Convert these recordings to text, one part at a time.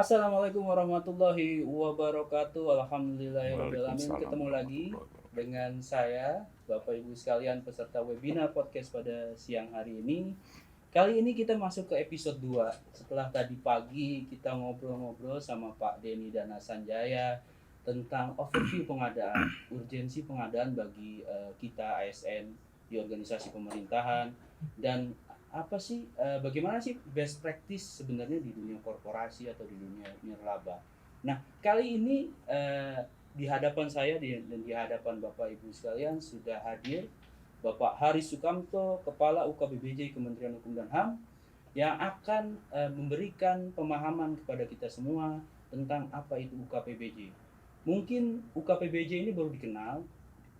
Assalamualaikum warahmatullahi wabarakatuh. Alhamdulillahirrahmanirrahim. Waalaikumsalam Ketemu lagi warahmatullahi wabarakatuh. dengan saya, Bapak Ibu sekalian, peserta webinar podcast pada siang hari ini. Kali ini kita masuk ke episode 2. Setelah tadi pagi kita ngobrol-ngobrol sama Pak Denny dan Hasan Jaya tentang overview pengadaan, urgensi pengadaan bagi kita ASN di organisasi pemerintahan, dan apa sih bagaimana sih best practice sebenarnya di dunia korporasi atau di dunia nirlaba. Nah, kali ini di hadapan saya dan di hadapan Bapak Ibu sekalian sudah hadir Bapak Haris Sukamto, Kepala UKBBJ Kementerian Hukum dan HAM, yang akan memberikan pemahaman kepada kita semua tentang apa itu UKPBJ. Mungkin UKPBJ ini baru dikenal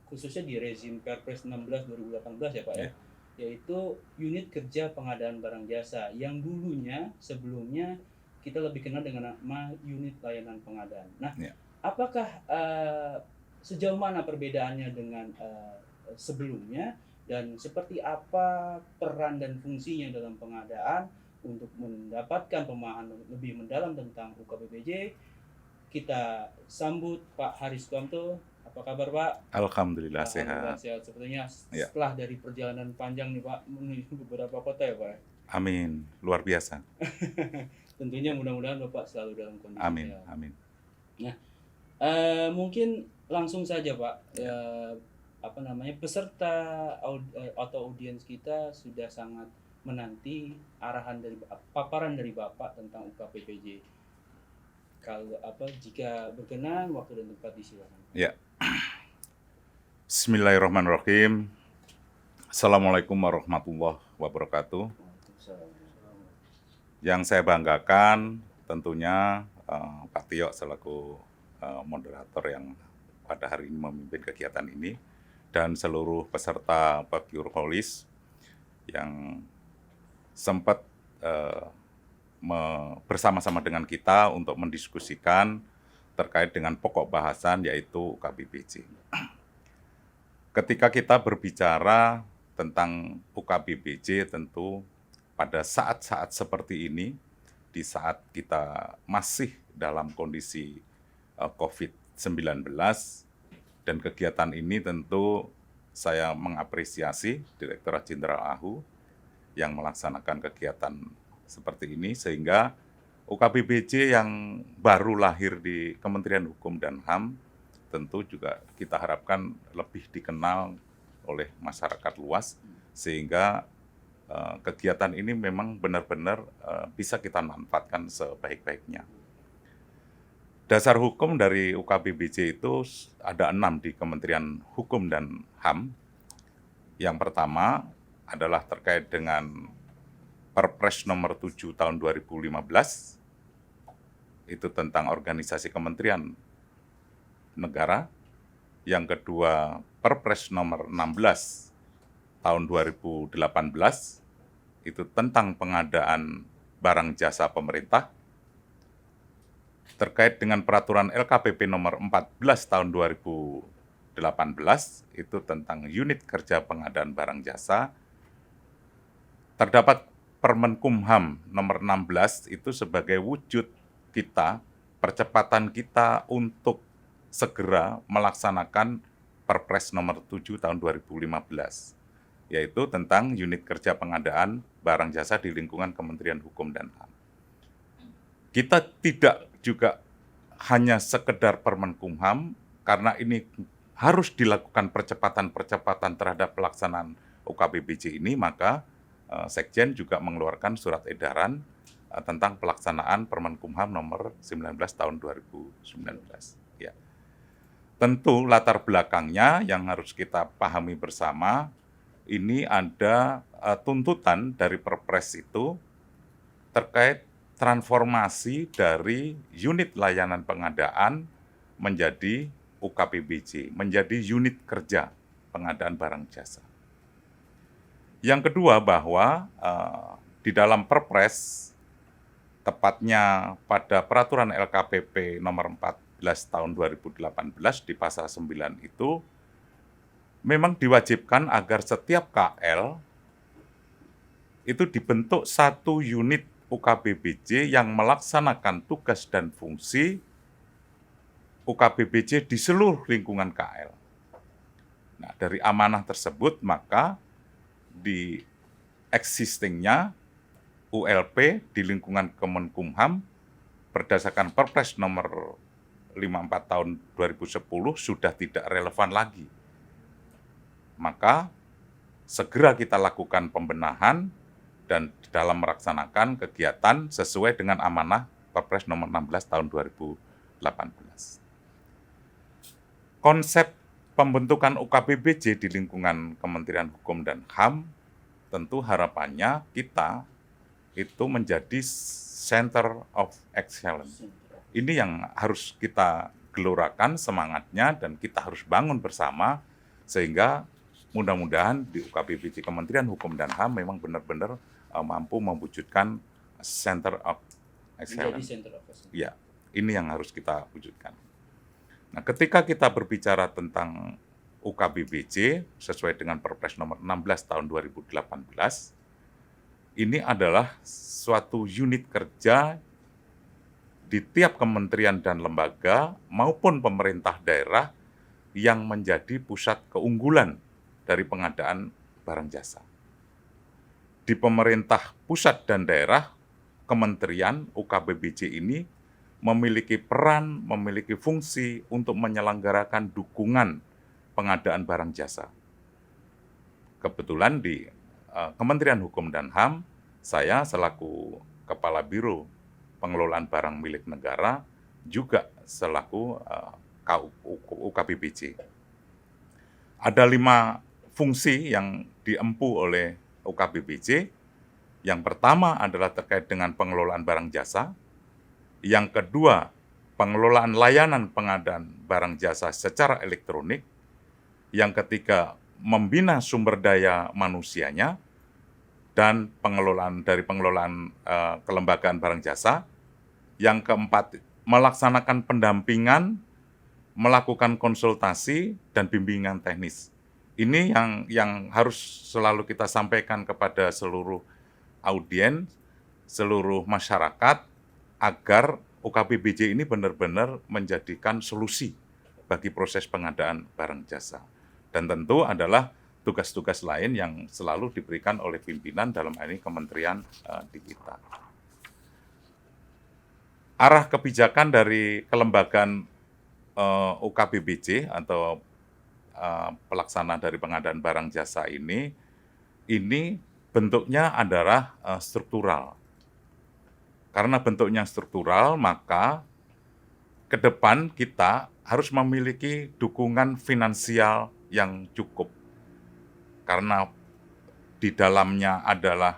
khususnya di rezim Perpres 16 2018 ya Pak ya. Yaitu unit kerja pengadaan barang jasa yang dulunya sebelumnya kita lebih kenal dengan nama unit layanan pengadaan. Nah, apakah sejauh mana perbedaannya dengan sebelumnya dan seperti apa peran dan fungsinya dalam pengadaan? Untuk mendapatkan pemahaman lebih mendalam tentang UKBBJ, kita sambut Pak Haris Sukamto. Apa kabar Pak? Alhamdulillah sehat. Sepertinya setelah dari perjalanan panjang nih Pak menuju beberapa kota ya Pak. Amin, luar biasa. Tentunya mudah-mudahan Bapak selalu dalam kondisi amin, sehat. Amin. Nah, mungkin langsung saja Pak. Peserta atau audiens kita sudah sangat menanti arahan dari paparan dari Bapak tentang UKPBJ. Kalau jika berkenan, waktu dan tempat disilakan. Ya. Bismillahirrahmanirrahim. Assalamualaikum warahmatullahi wabarakatuh. Yang saya banggakan tentunya Pak Tio selaku moderator yang pada hari ini memimpin kegiatan ini dan seluruh peserta Workaholics yang sempat bersama-sama dengan kita untuk mendiskusikan terkait dengan pokok bahasan yaitu UKBBJ. Ketika kita berbicara tentang UKBBJ tentu pada saat-saat seperti ini, di saat kita masih dalam kondisi COVID-19 dan kegiatan ini tentu saya mengapresiasi Direktorat Jenderal AHU yang melaksanakan kegiatan seperti ini sehingga UKBBJ yang baru lahir di Kementerian Hukum dan HAM tentu juga kita harapkan lebih dikenal oleh masyarakat luas sehingga kegiatan ini memang benar-benar bisa kita manfaatkan sebaik-baiknya. Dasar hukum dari UKBBJ itu ada 6 di Kementerian Hukum dan HAM. Yang pertama adalah terkait dengan Perpres nomor 7 tahun 2015, itu tentang organisasi kementerian negara. Yang kedua, Perpres nomor 16 tahun 2018, itu tentang pengadaan barang jasa pemerintah. Terkait dengan peraturan LKPP nomor 14 tahun 2018, itu tentang unit kerja pengadaan barang jasa. Terdapat Permenkumham nomor 16 itu sebagai wujud kita, percepatan kita untuk segera melaksanakan Perpres nomor 7 tahun 2015, yaitu tentang unit kerja pengadaan barang jasa di lingkungan Kementerian Hukum dan HAM. Kita tidak juga hanya sekedar Permenkumham, karena ini harus dilakukan percepatan-percepatan terhadap pelaksanaan UKBBJ ini, maka Sekjen juga mengeluarkan surat edaran tentang pelaksanaan Permenkumham nomor 19 tahun 2019. Ya. Tentu latar belakangnya yang harus kita pahami bersama, ini ada tuntutan dari Perpres itu terkait transformasi dari unit layanan pengadaan menjadi UKBBJ, menjadi unit kerja pengadaan barang jasa. Yang kedua bahwa di dalam Perpres, tepatnya pada peraturan LKPP nomor 14 tahun 2018 di pasal 9 itu, memang diwajibkan agar setiap KL itu dibentuk satu unit UKBBJ yang melaksanakan tugas dan fungsi UKBBJ di seluruh lingkungan KL. Nah, dari amanah tersebut maka di existingnya ULP di lingkungan Kemenkumham berdasarkan Perpres nomor 54 tahun 2010 sudah tidak relevan lagi. Maka segera kita lakukan pembenahan dan dalam melaksanakan kegiatan sesuai dengan amanah Perpres nomor 16 tahun 2018. Konsep pembentukan UKBBJ di lingkungan Kementerian Hukum dan HAM tentu harapannya kita itu menjadi Center of Excellence. Ini yang harus kita gelorakan semangatnya dan kita harus bangun bersama sehingga mudah-mudahan di UKBBJ Kementerian Hukum dan HAM memang benar-benar mampu mewujudkan Center of Excellence. Menjadi Center of Excellence. Ya, ini yang harus kita wujudkan. Nah, ketika kita berbicara tentang UKBBJ sesuai dengan Perpres nomor 16 tahun 2018, ini adalah suatu unit kerja di tiap kementerian dan lembaga maupun pemerintah daerah yang menjadi pusat keunggulan dari pengadaan barang jasa. Di pemerintah pusat dan daerah, kementerian UKBBJ ini memiliki peran, memiliki fungsi untuk menyelenggarakan dukungan pengadaan barang jasa. Kebetulan di Kementerian Hukum dan HAM, saya selaku Kepala Biro Pengelolaan Barang Milik Negara, juga selaku UKBBJ. Ada 5 fungsi yang diempu oleh UKBBJ. Yang pertama adalah terkait dengan pengelolaan barang jasa. Yang kedua, pengelolaan layanan pengadaan barang jasa secara elektronik. Yang ketiga, membina sumber daya manusianya dan pengelolaan kelembagaan barang jasa. Yang keempat, melaksanakan pendampingan, melakukan konsultasi dan bimbingan teknis. Ini yang harus selalu kita sampaikan kepada seluruh audiens, seluruh masyarakat, agar UKBBJ ini benar-benar menjadikan solusi bagi proses pengadaan barang jasa. Dan tentu adalah tugas-tugas lain yang selalu diberikan oleh pimpinan dalam hal ini kementerian di kita. Arah kebijakan dari kelembagaan UKBBJ atau pelaksana dari pengadaan barang jasa ini bentuknya adalah struktural. Karena bentuknya struktural, maka ke depan kita harus memiliki dukungan finansial yang cukup. Karena di dalamnya adalah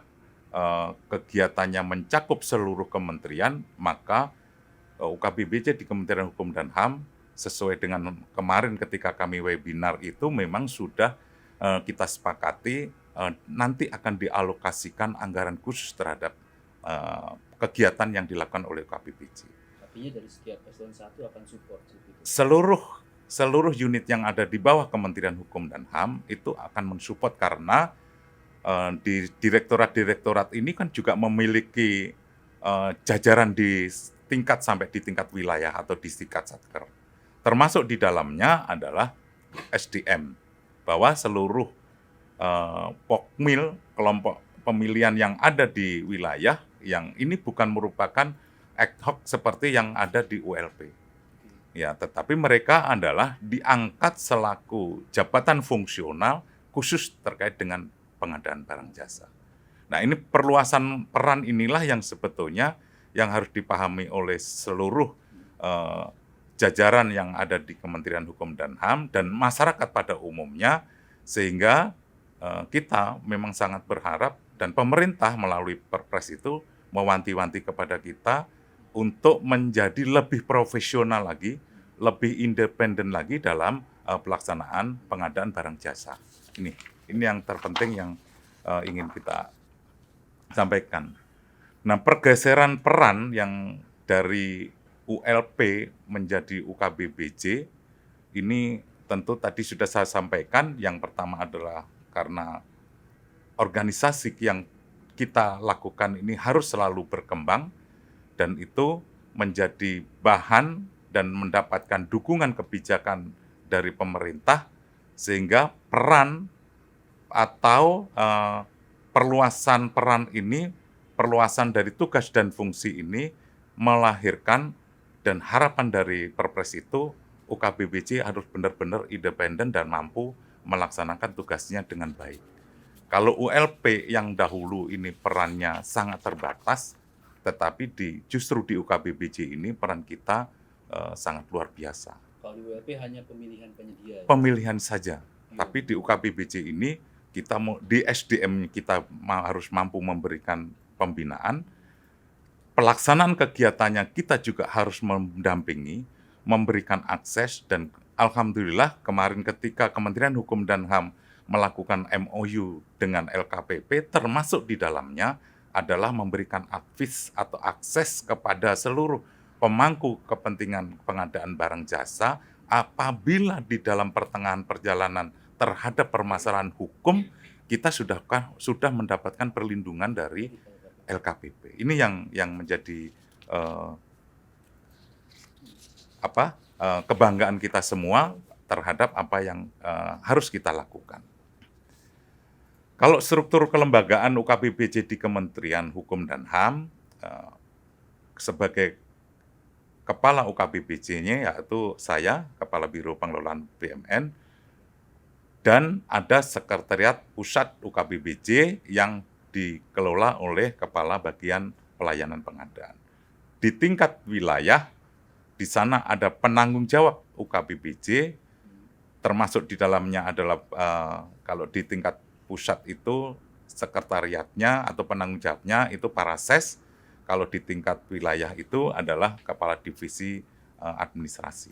kegiatannya mencakup seluruh kementerian, maka UKBBJ di Kementerian Hukum dan HAM sesuai dengan kemarin ketika kami webinar itu memang sudah kita sepakati nanti akan dialokasikan anggaran khusus terhadap kegiatan yang dilakukan oleh UKBBJ. Artinya dari setiap eselon 1 akan support gitu. Seluruh unit yang ada di bawah Kementerian Hukum dan HAM itu akan mensupport karena di direktorat-direktorat ini kan juga memiliki jajaran di tingkat sampai di tingkat wilayah atau di tingkat satker. Termasuk di dalamnya adalah SDM, bahwa seluruh pokmil, kelompok pemilihan yang ada di wilayah, yang ini bukan merupakan ad hoc seperti yang ada di ULP. Ya, tetapi mereka adalah diangkat selaku jabatan fungsional khusus terkait dengan pengadaan barang jasa. Nah, ini perluasan peran inilah yang sebetulnya yang harus dipahami oleh seluruh jajaran yang ada di Kementerian Hukum dan HAM dan masyarakat pada umumnya, sehingga kita memang sangat berharap dan pemerintah melalui Perpres itu mewanti-wanti kepada kita untuk menjadi lebih profesional lagi, lebih independen lagi dalam pelaksanaan pengadaan barang jasa. Ini yang terpenting yang ingin kita sampaikan. Nah, pergeseran peran yang dari ULP menjadi UKBBJ ini tentu tadi sudah saya sampaikan. Yang pertama adalah karena organisasi yang kita lakukan ini harus selalu berkembang, dan itu menjadi bahan dan mendapatkan dukungan kebijakan dari pemerintah, sehingga peran atau perluasan peran ini, perluasan dari tugas dan fungsi ini melahirkan, dan harapan dari Perpres itu UKBBJ harus benar-benar independen dan mampu melaksanakan tugasnya dengan baik. Kalau ULP yang dahulu ini perannya sangat terbatas, tetapi justru di UKBBJ ini peran kita sangat luar biasa. Kalau di WLP hanya pemilihan penyedia. Pemilihan saja, Iya. tapi di UKBBJ ini kita di SDM kita harus mampu memberikan pembinaan, pelaksanaan kegiatannya kita juga harus mendampingi, memberikan akses, dan alhamdulillah kemarin ketika Kementerian Hukum dan HAM melakukan MOU dengan LKPP, termasuk di dalamnya adalah memberikan advis atau akses kepada seluruh pemangku kepentingan pengadaan barang jasa apabila di dalam pertengahan perjalanan terhadap permasalahan hukum kita sudah mendapatkan perlindungan dari LKPP. Ini yang menjadi kebanggaan kita semua terhadap apa yang harus kita lakukan. Kalau struktur kelembagaan UKBBJ di Kementerian Hukum dan HAM, sebagai kepala UKBBJ-nya yaitu saya, Kepala Biro Pengelolaan BUMN, dan ada Sekretariat Pusat UKBBJ yang dikelola oleh Kepala Bagian Pelayanan Pengadaan. Di tingkat wilayah, di sana ada penanggung jawab UKBBJ, termasuk di dalamnya adalah kalau di tingkat pusat itu sekretariatnya atau penanggung jawabnya itu para ses, kalau di tingkat wilayah itu adalah kepala divisi administrasi.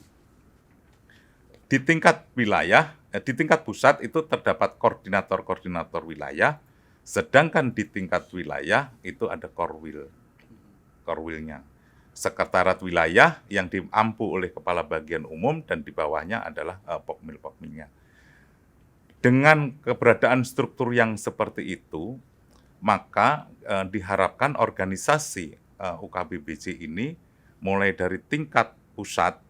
Di tingkat wilayah, di tingkat pusat itu terdapat koordinator-koordinator wilayah, sedangkan di tingkat wilayah itu ada korwilnya. Sekretariat wilayah yang diampu oleh kepala bagian umum dan di bawahnya adalah pokmil-pokmilnya. Dengan keberadaan struktur yang seperti itu, maka diharapkan organisasi UKBBJ ini mulai dari tingkat pusat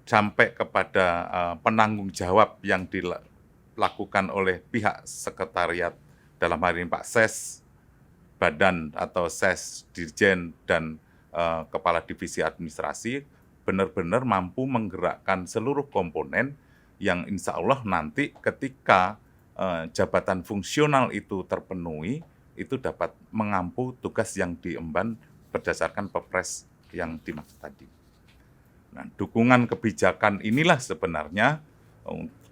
sampai kepada penanggung jawab yang dilakukan oleh pihak sekretariat, dalam hal ini Pak Ses, Badan atau Ses, Dirjen, dan Kepala Divisi Administrasi, benar-benar mampu menggerakkan seluruh komponen yang insya Allah nanti ketika jabatan fungsional itu terpenuhi, itu dapat mengampu tugas yang diemban berdasarkan Perpres yang dimaksud tadi. Nah, dukungan kebijakan inilah sebenarnya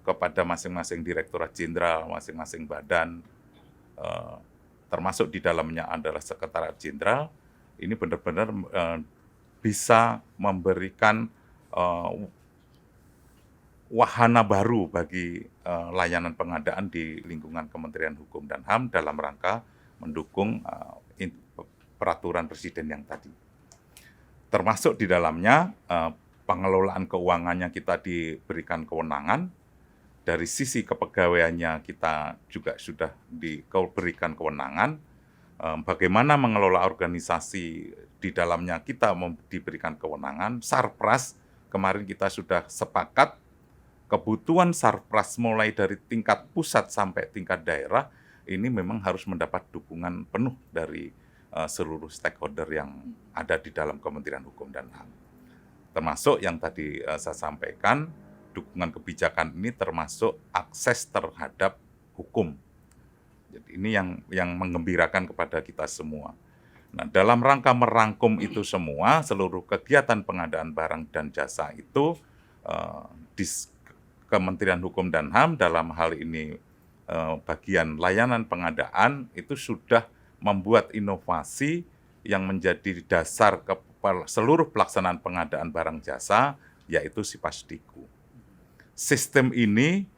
kepada masing-masing Direktorat Jenderal, masing-masing badan, termasuk di dalamnya adalah Sekretariat Jenderal, ini benar-benar bisa memberikan wahana baru bagi layanan pengadaan di lingkungan Kementerian Hukum dan HAM dalam rangka mendukung peraturan Presiden yang tadi. Termasuk di dalamnya pengelolaan keuangannya kita diberikan kewenangan, dari sisi kepegawaiannya kita juga sudah diberikan kewenangan, bagaimana mengelola organisasi di dalamnya kita diberikan kewenangan. Sarpras kemarin kita sudah sepakat kebutuhan Sarpras mulai dari tingkat pusat sampai tingkat daerah ini memang harus mendapat dukungan penuh dari seluruh stakeholder yang ada di dalam Kementerian Hukum dan HAM. Termasuk yang tadi saya sampaikan, dukungan kebijakan ini termasuk akses terhadap hukum. Jadi ini yang menggembirakan kepada kita semua. Nah, dalam rangka merangkum itu semua, seluruh kegiatan pengadaan barang dan jasa itu di Kementerian Hukum dan HAM dalam hal ini bagian layanan pengadaan itu sudah membuat inovasi yang menjadi dasar seluruh pelaksanaan pengadaan barang jasa, yaitu Sipasdiku. Sistem ini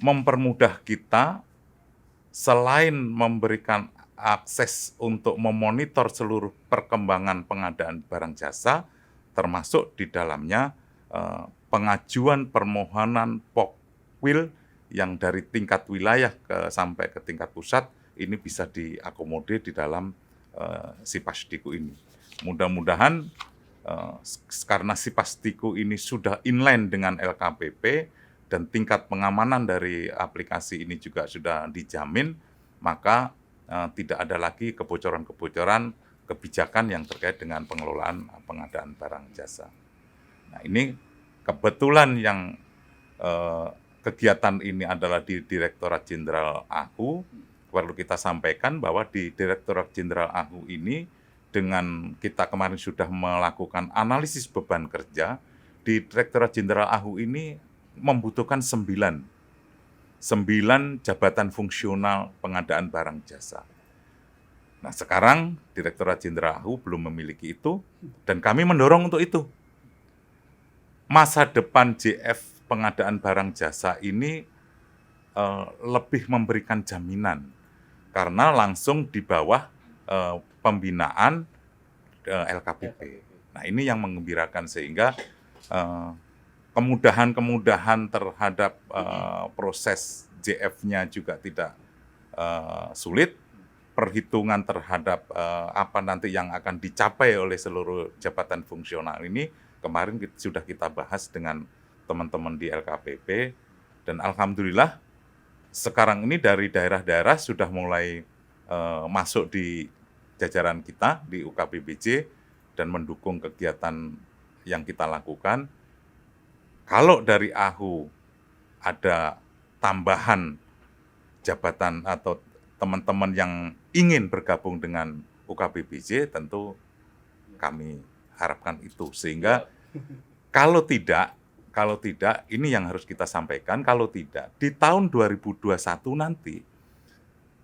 mempermudah kita selain memberikan akses untuk memonitor seluruh perkembangan pengadaan barang jasa, termasuk di dalamnya pengajuan permohonan POKWIL yang dari tingkat wilayah sampai ke tingkat pusat ini bisa diakomodir di dalam Sipastiku ini. Mudah-mudahan karena Sipastiku ini sudah inline dengan LKPP dan tingkat pengamanan dari aplikasi ini juga sudah dijamin, maka tidak ada lagi kebocoran-kebocoran kebijakan yang terkait dengan pengelolaan pengadaan barang jasa. Nah, ini kebetulan yang kegiatan ini adalah di Direktorat Jenderal AHU. Perlu kita sampaikan bahwa di Direktorat Jenderal AHU ini, dengan kita kemarin sudah melakukan analisis beban kerja, di Direktorat Jenderal AHU ini membutuhkan 9 jabatan fungsional pengadaan barang jasa. Nah, sekarang Direktorat Jenderal AHU belum memiliki itu, dan kami mendorong untuk itu. Masa depan JF pengadaan barang jasa ini lebih memberikan jaminan, karena langsung di bawah pembinaan LKPP. Nah, ini yang menggembirakan, sehingga kemudahan-kemudahan terhadap proses JF-nya juga tidak sulit. Perhitungan terhadap apa nanti yang akan dicapai oleh seluruh jabatan fungsional ini kemarin sudah kita bahas dengan teman-teman di LKPP, dan alhamdulillah sekarang ini dari daerah-daerah sudah mulai masuk di jajaran kita di UKBBJ dan mendukung kegiatan yang kita lakukan. Kalau dari AHU ada tambahan jabatan atau teman-teman yang ingin bergabung dengan UKBBJ, tentu kami harapkan itu. Sehingga kalau tidak, ini yang harus kita sampaikan, kalau tidak, di tahun 2021 nanti,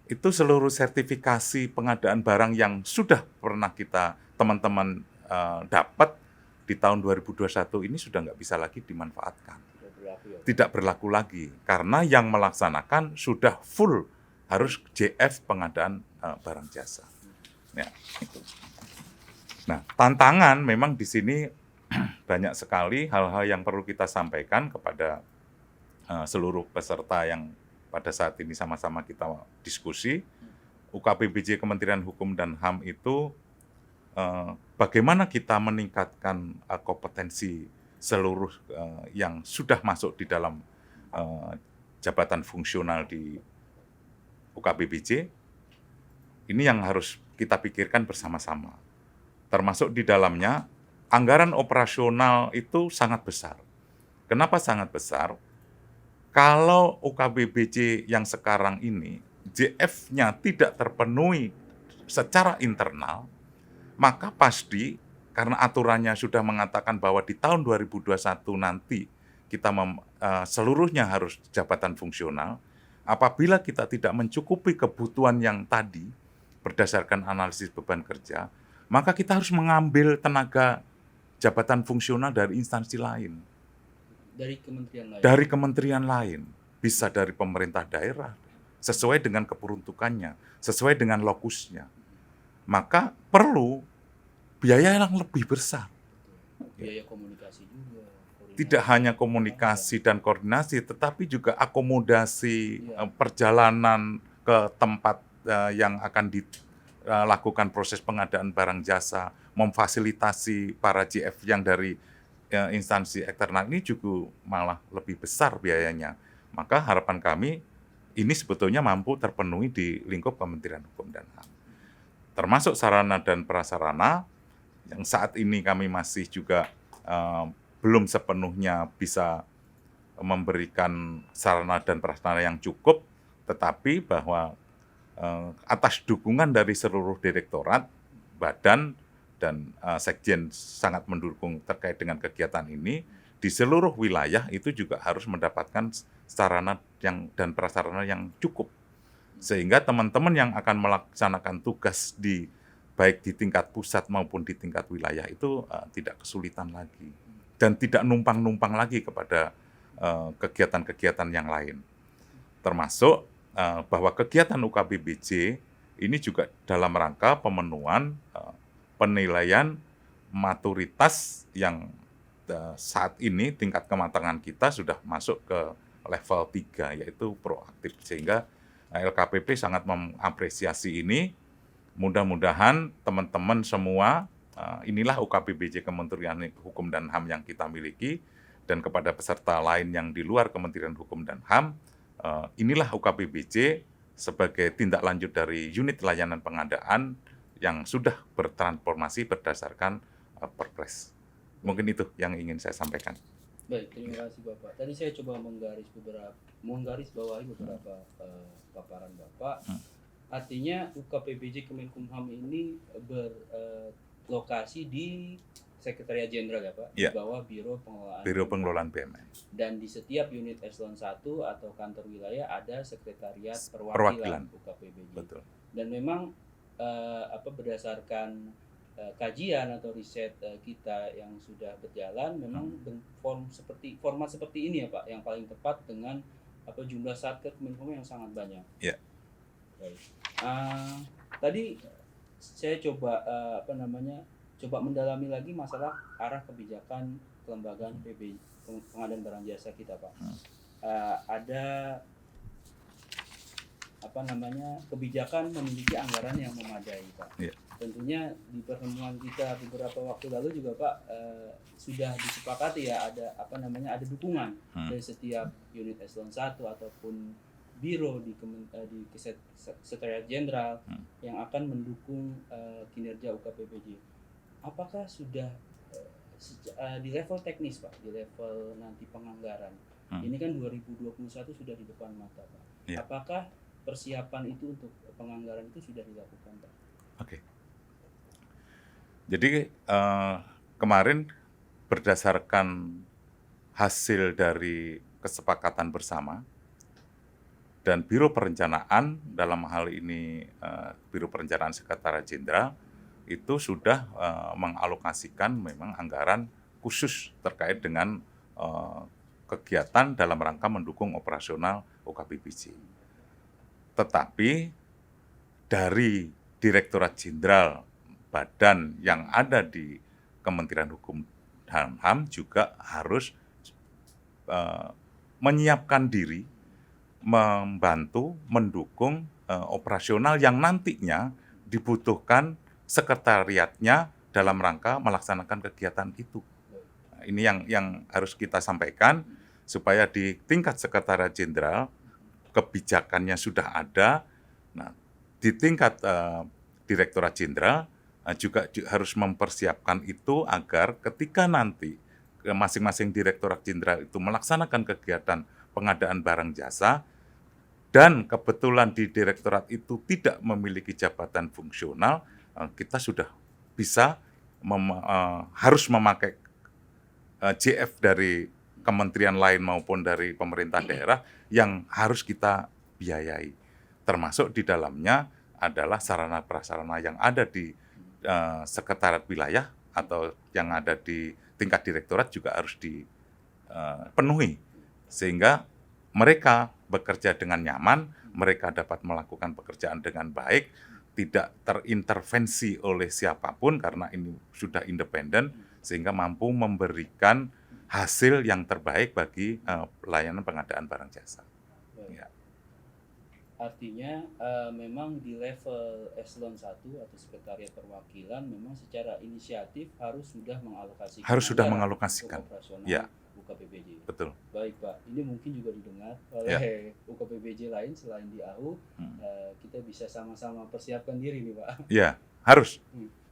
itu seluruh sertifikasi pengadaan barang yang sudah pernah kita teman-teman dapat di tahun 2021 ini sudah nggak bisa lagi dimanfaatkan. Tidak berlaku lagi, karena yang melaksanakan sudah full harus JF pengadaan barang jasa. Ya, itu. Nah, tantangan memang di sini banyak sekali hal-hal yang perlu kita sampaikan kepada seluruh peserta yang pada saat ini sama-sama kita diskusi. UKBBJ Kementerian Hukum dan HAM itu bagaimana kita meningkatkan kompetensi seluruh yang sudah masuk di dalam jabatan fungsional di UKBBJ. Ini yang harus kita pikirkan bersama-sama. Termasuk di dalamnya anggaran operasional itu sangat besar. Kenapa sangat besar? Kalau UKBBJ yang sekarang ini JF-nya tidak terpenuhi secara internal, maka pasti karena aturannya sudah mengatakan bahwa di tahun 2021 nanti kita seluruhnya harus jabatan fungsional. Apabila kita tidak mencukupi kebutuhan yang tadi berdasarkan analisis beban kerja, maka kita harus mengambil tenaga jabatan fungsional dari instansi lain. Dari kementerian lain. Bisa dari pemerintah daerah, sesuai dengan keperuntukannya, sesuai dengan lokusnya. Maka perlu biaya yang lebih besar. Biaya komunikasi juga. Tidak hanya komunikasi dan koordinasi, tetapi juga akomodasi perjalanan ke tempat yang akan dilakukan proses pengadaan barang jasa, memfasilitasi para JF yang dari instansi eksternal ini juga malah lebih besar biayanya. Maka harapan kami ini sebetulnya mampu terpenuhi di lingkup Kementerian Hukum dan HAM. Termasuk sarana dan prasarana yang saat ini kami masih juga belum sepenuhnya bisa memberikan sarana dan prasarana yang cukup, tetapi bahwa atas dukungan dari seluruh direktorat, badan, dan sekjen sangat mendukung terkait dengan kegiatan ini, di seluruh wilayah itu juga harus mendapatkan sarana dan prasarana yang cukup. Sehingga teman-teman yang akan melaksanakan tugas baik di tingkat pusat maupun di tingkat wilayah itu tidak kesulitan lagi. Dan tidak numpang-numpang lagi kepada kegiatan-kegiatan yang lain. Termasuk bahwa kegiatan UKBBJ ini juga dalam rangka pemenuhan penilaian maturitas yang saat ini tingkat kematangan kita sudah masuk ke level 3, yaitu proaktif. Sehingga LKPP sangat mengapresiasi ini. Mudah-mudahan teman-teman semua, inilah UKPBJ Kementerian Hukum dan HAM yang kita miliki, dan kepada peserta lain yang di luar Kementerian Hukum dan HAM, inilah UKPBJ sebagai tindak lanjut dari unit layanan pengadaan yang sudah bertransformasi berdasarkan Perpres. Mungkin itu yang ingin saya sampaikan. Baik, terima kasih Bapak. Tadi saya coba menggaris bawahi beberapa paparan Bapak. Artinya UKPBJ Kemenkumham ini berlokasi di Sekretariat Jenderal ya Pak, Ya. di bawah Biro Pengelolaan BUMN. Dan di setiap unit eselon 1 atau kantor wilayah ada sekretariat Perwakilan. UKPBJ. Betul. Dan memang berdasarkan kajian atau riset kita yang sudah berjalan, memang format seperti ini ya Pak, yang paling tepat dengan jumlah satker Kemenkumham yang sangat banyak. Ya. Baik. Tadi saya coba coba mendalami lagi masalah arah kebijakan kelembagaan pengadaan barang jasa kita Pak. Ada kebijakan memiliki anggaran yang memadai Pak. Yeah. Tentunya di pertemuan kita beberapa waktu lalu juga Pak sudah disepakati ya ada dukungan dari setiap unit eselon 1 ataupun biro di Sekretariat Jenderal yang akan mendukung kinerja UKPBJ. Apakah sudah di level teknis Pak, di level nanti penganggaran? Ini kan 2021 sudah di depan mata Pak. Yeah. Apakah persiapan itu untuk penganggaran itu sudah dilakukan Pak? Oke. Jadi kemarin berdasarkan hasil dari kesepakatan bersama dan Biro Perencanaan, dalam hal ini Biro Perencanaan Sekretariat Jenderal, itu sudah mengalokasikan memang anggaran khusus terkait dengan kegiatan dalam rangka mendukung operasional UKPBJ. Tetapi dari Direktorat Jenderal badan yang ada di Kementerian Hukum dan HAM juga harus menyiapkan diri, membantu, mendukung operasional yang nantinya dibutuhkan sekretariatnya dalam rangka melaksanakan kegiatan itu. Ini yang harus kita sampaikan supaya di tingkat Sekretariat Jenderal kebijakannya sudah ada. Nah, di tingkat Direktorat Jenderal juga harus mempersiapkan itu agar ketika nanti masing-masing Direktorat Jenderal itu melaksanakan kegiatan pengadaan barang jasa dan kebetulan di direktorat itu tidak memiliki jabatan fungsional, kita sudah bisa harus memakai JF dari kementerian lain maupun dari pemerintah daerah yang harus kita biayai. Termasuk di dalamnya adalah sarana prasarana yang ada di sekretariat wilayah atau yang ada di tingkat direktorat juga harus dipenuhi. Sehingga mereka bekerja dengan nyaman, mereka dapat melakukan pekerjaan dengan baik, tidak terintervensi oleh siapapun karena ini sudah independen, sehingga mampu memberikan hasil yang terbaik bagi pelayanan pengadaan barang jasa. Ya. Artinya memang di level eselon 1 atau sekretariat perwakilan memang secara inisiatif harus sudah mengalokasikan operasional ya. UKPBJ. Betul. Baik Pak, ini mungkin juga didengar oleh UKPBJ lain selain di AHU. Kita bisa sama-sama persiapkan diri nih Pak. Ya, harus.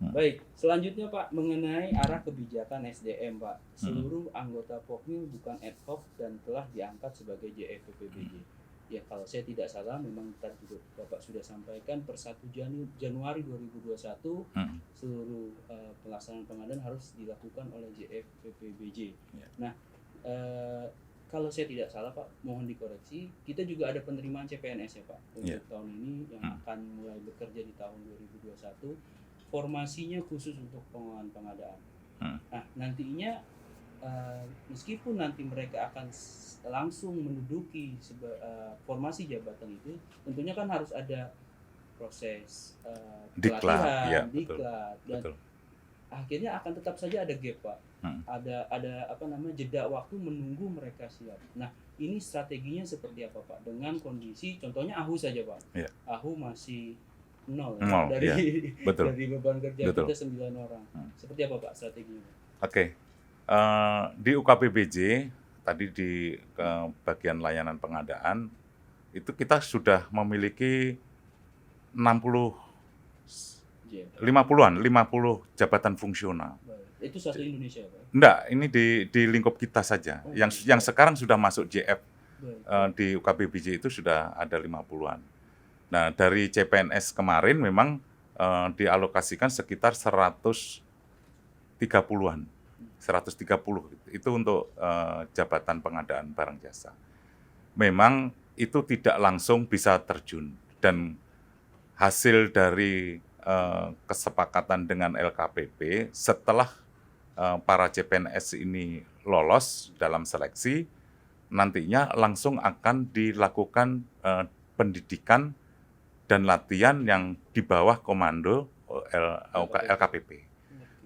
Baik, selanjutnya Pak mengenai arah kebijakan SDM Pak. Seluruh anggota POKMIL bukan ad hoc dan telah diangkat sebagai JFPPBJ. Ya kalau saya tidak salah memang tadi juga Bapak sudah sampaikan per 1 Januari 2021 seluruh pelaksanaan pengadaan harus dilakukan oleh JFPPBJ. Ya. Nah kalau saya tidak salah Pak, mohon dikoreksi, kita juga ada penerimaan CPNS ya Pak untuk tahun ini yang akan mulai bekerja di tahun 2021. Formasinya khusus untuk pengelolaan pengadaan. Nah nantinya meskipun nanti mereka akan langsung menduduki formasi jabatan itu, tentunya kan harus ada proses pelatihan, diklat, dan akhirnya akan tetap saja ada gap Pak. Ada jeda waktu menunggu mereka siap. Nah ini strateginya seperti apa Pak? Dengan kondisi, contohnya AHU saja Pak. Iya. AHU masih nol Nol, dari iya. Betul. dari beban kerja Betul. kita 9 orang. Seperti apa Pak strateginya? Oke. Di UKPBJ tadi di bagian layanan pengadaan itu kita sudah memiliki 60 JM. 50 jabatan fungsional. Itu satu Indonesia Pak? Enggak, ini di lingkup kita saja. Oh, Yang sekarang sudah masuk JF Baik. di UKPBJ itu sudah ada 50-an. Nah, dari CPNS kemarin memang dialokasikan sekitar 130-an. 130 itu untuk jabatan pengadaan barang jasa. Memang itu tidak langsung bisa terjun dan hasil dari kesepakatan dengan LKPP setelah para CPNS ini lolos dalam seleksi, nantinya langsung akan dilakukan pendidikan dan latihan yang di bawah komando LKPP.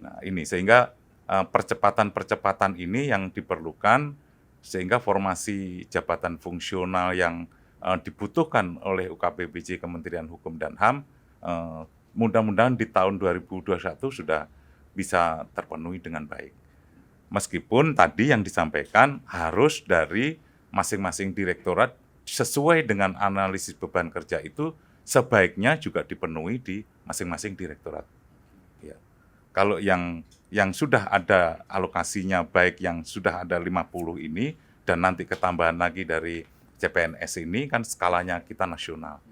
Nah, ini sehingga percepatan ini yang diperlukan sehingga formasi jabatan fungsional yang dibutuhkan oleh UKPBJ Kementerian Hukum dan HAM mudah-mudahan di tahun 2021 sudah bisa terpenuhi dengan baik. Meskipun tadi yang disampaikan harus dari masing-masing direktorat sesuai dengan analisis beban kerja itu sebaiknya juga dipenuhi di masing-masing direktorat. Ya. Kalau yang sudah ada alokasinya baik yang sudah ada 50 ini dan nanti ketambahan lagi dari CPNS ini kan skalanya kita nasional.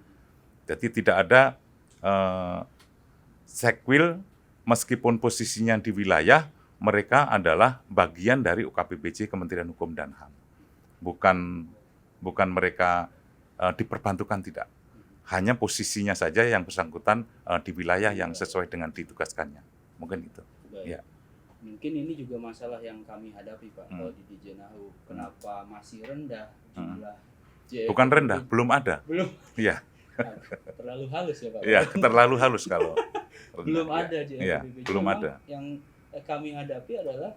Jadi tidak ada sekwil meskipun posisinya di wilayah, mereka adalah bagian dari UKPBJ Kementerian Hukum dan HAM. Bukan mereka diperbantukan, tidak. Hanya posisinya saja yang bersangkutan di wilayah yang sesuai dengan ditugaskannya. Mungkin itu. Baik. Ya. Mungkin ini juga masalah yang kami hadapi Pak kalau di Dijen AHU. Kenapa masih rendah jumlah JF? Bukan rendah, belum ada. Belum. Iya. Terlalu halus ya Pak? Iya, terlalu halus kalau. Belum Ya. ada JF. Iya, belum ada. Yang kami hadapi adalah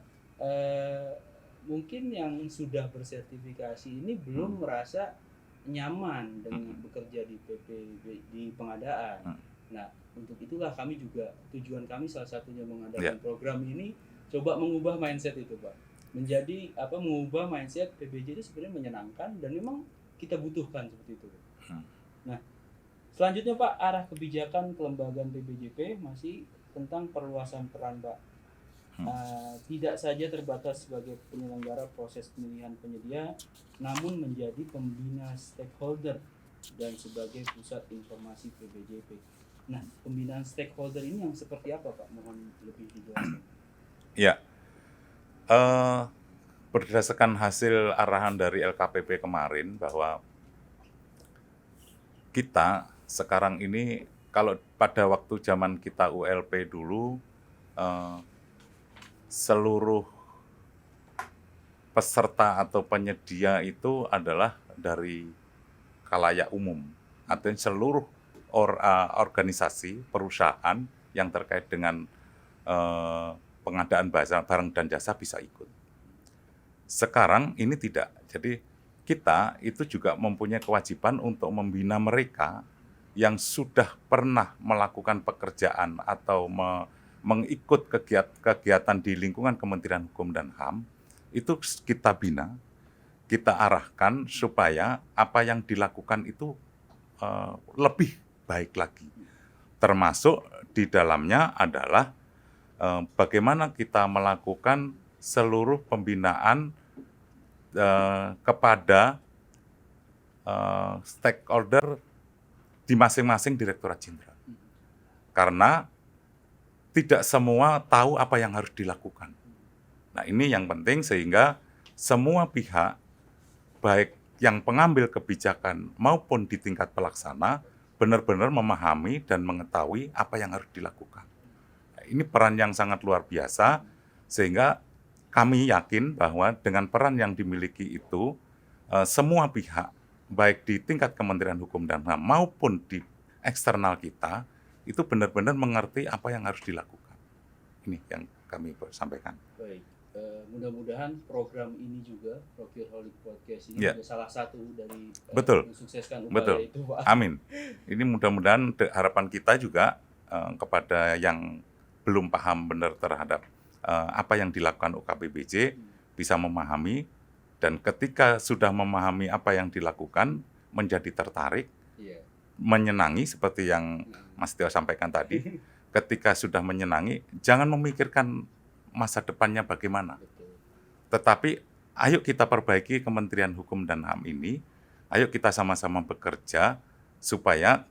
mungkin yang sudah bersertifikasi ini belum merasa nyaman dengan bekerja di di pengadaan. Nah, untuk itulah kami juga tujuan kami salah satunya mengadakan program ini coba mengubah mindset itu Pak. Menjadi mengubah mindset PBJ itu sebenarnya menyenangkan dan memang kita butuhkan seperti itu. Nah, selanjutnya Pak, arah kebijakan kelembagaan PBJP masih tentang perluasan peran Pak. Tidak saja terbatas sebagai penyelenggara proses pemilihan penyedia, namun menjadi pembina stakeholder dan sebagai pusat informasi PBJP. Nah, pembinaan stakeholder ini yang seperti apa Pak? Mohon lebih dijelaskan. Ya, berdasarkan hasil arahan dari LKPP kemarin bahwa kita sekarang ini kalau pada waktu zaman kita ULP dulu seluruh peserta atau penyedia itu adalah dari khalayak umum, artinya seluruh organisasi perusahaan yang terkait dengan pengadaan barang dan jasa bisa ikut. Sekarang ini tidak. Jadi kita itu juga mempunyai kewajiban untuk membina mereka yang sudah pernah melakukan pekerjaan atau mengikut kegiatan di lingkungan Kementerian Hukum dan HAM, itu kita bina, kita arahkan supaya apa yang dilakukan itu lebih baik lagi. Termasuk di dalamnya adalah bagaimana kita melakukan seluruh pembinaan kepada stakeholder di masing-masing direktorat jenderal. Karena tidak semua tahu apa yang harus dilakukan. Nah, ini yang penting sehingga semua pihak, baik yang pengambil kebijakan maupun di tingkat pelaksana, benar-benar memahami dan mengetahui apa yang harus dilakukan. Nah, ini peran yang sangat luar biasa, sehingga kami yakin bahwa dengan peran yang dimiliki itu, semua pihak, baik di tingkat Kementerian Hukum dan HAM maupun di eksternal kita, itu benar-benar mengerti apa yang harus dilakukan. Ini yang kami sampaikan. Baik. mudah-mudahan program ini juga Procureholic Podcast ini Ya. juga salah satu dari Betul. mensukseskan upaya Betul. itu, Pak. Amin. Ini mudah-mudahan harapan kita juga kepada yang belum paham benar terhadap apa yang dilakukan UKPBJ bisa memahami, dan ketika sudah memahami apa yang dilakukan menjadi tertarik, Iya. menyenangi seperti yang Mas Tio sampaikan tadi. Ketika sudah menyenangi, jangan memikirkan masa depannya bagaimana. Betul. Tetapi ayo kita perbaiki Kementerian Hukum dan HAM ini, ayo kita sama-sama bekerja supaya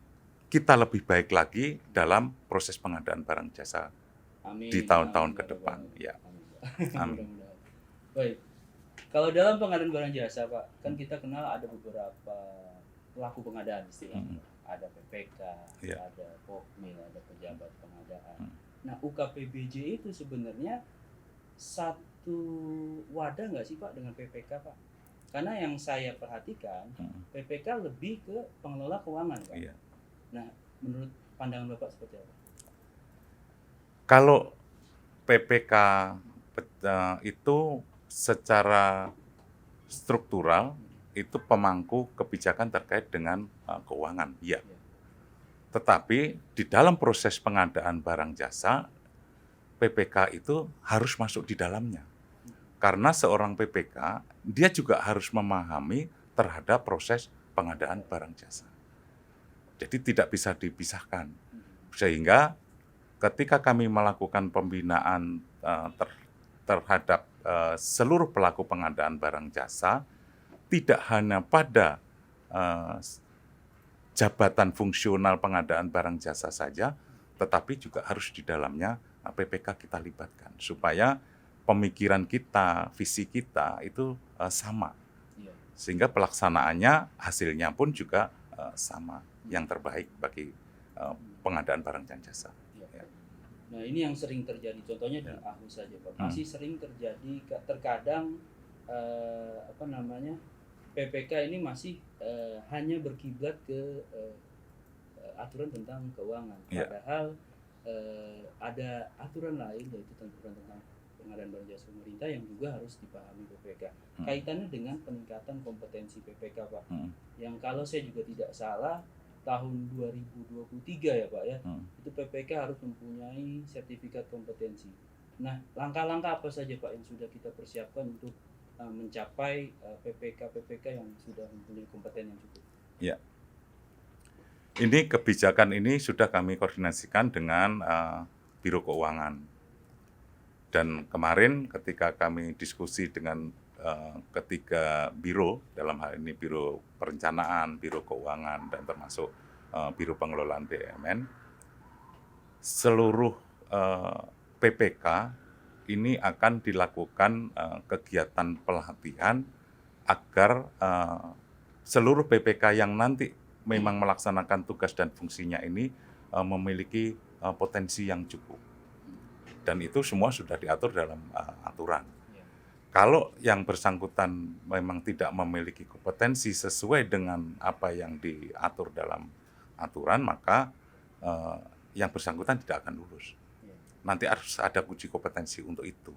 kita lebih baik lagi dalam proses pengadaan barang jasa Amin. di tahun-tahun Amin, ke ya depan. Rabbal Ya. Alamin. Amin. Mudah-mudahan. Baik. Kalau dalam pengadaan barang jasa, Pak, kan kita kenal ada beberapa pelaku pengadaan istilahnya. Ada PPK, Iya. ada Pokmil, ada pejabat pengadaan. Hmm. Nah, UKPBJ itu sebenarnya satu wadah nggak sih, Pak, dengan PPK, Pak? Karena yang saya perhatikan, PPK lebih ke pengelola keuangan, Pak. Iya. Nah, menurut pandangan Bapak seperti apa? Kalau PPK itu secara struktural itu pemangku kebijakan terkait dengan keuangan, ya. Tetapi di dalam proses pengadaan barang jasa, PPK itu harus masuk di dalamnya. Karena seorang PPK, dia juga harus memahami terhadap proses pengadaan barang jasa. Jadi tidak bisa dipisahkan. Sehingga ketika kami melakukan pembinaan terhadap seluruh pelaku pengadaan barang jasa, tidak hanya pada jabatan fungsional pengadaan barang jasa saja, tetapi juga harus di dalamnya PPK kita libatkan supaya pemikiran kita, visi kita itu sama, sehingga pelaksanaannya hasilnya pun juga sama, yang terbaik bagi pengadaan barang dan jasa. Nah, ini yang sering terjadi, contohnya di AHU saja, Pak. Masih sering terjadi, terkadang PPK ini masih hanya berkiblat ke aturan tentang keuangan. Padahal ada aturan lain, yaitu aturan tentang pengadaan barang jasa pemerintah yang juga harus dipahami PPK. Kaitannya dengan peningkatan kompetensi PPK, Pak. Yang kalau saya juga tidak salah, tahun 2023 ya, Pak ya, itu PPK harus mempunyai sertifikat kompetensi. Nah, langkah-langkah apa saja, Pak, yang sudah kita persiapkan untuk mencapai PPK yang sudah mempunyai kompeten yang cukup? Ya. Ini kebijakan ini sudah kami koordinasikan dengan Biro Keuangan. Dan kemarin ketika kami diskusi dengan ketiga biro, dalam hal ini Biro Perencanaan, Biro Keuangan, dan termasuk Biro Pengelolaan BUMN, seluruh PPK ini akan dilakukan kegiatan pelatihan agar seluruh PPK yang nanti memang melaksanakan tugas dan fungsinya ini memiliki potensi yang cukup. Dan itu semua sudah diatur dalam aturan. Kalau yang bersangkutan memang tidak memiliki kompetensi sesuai dengan apa yang diatur dalam aturan, maka yang bersangkutan tidak akan lulus. Nanti harus ada uji kompetensi untuk itu.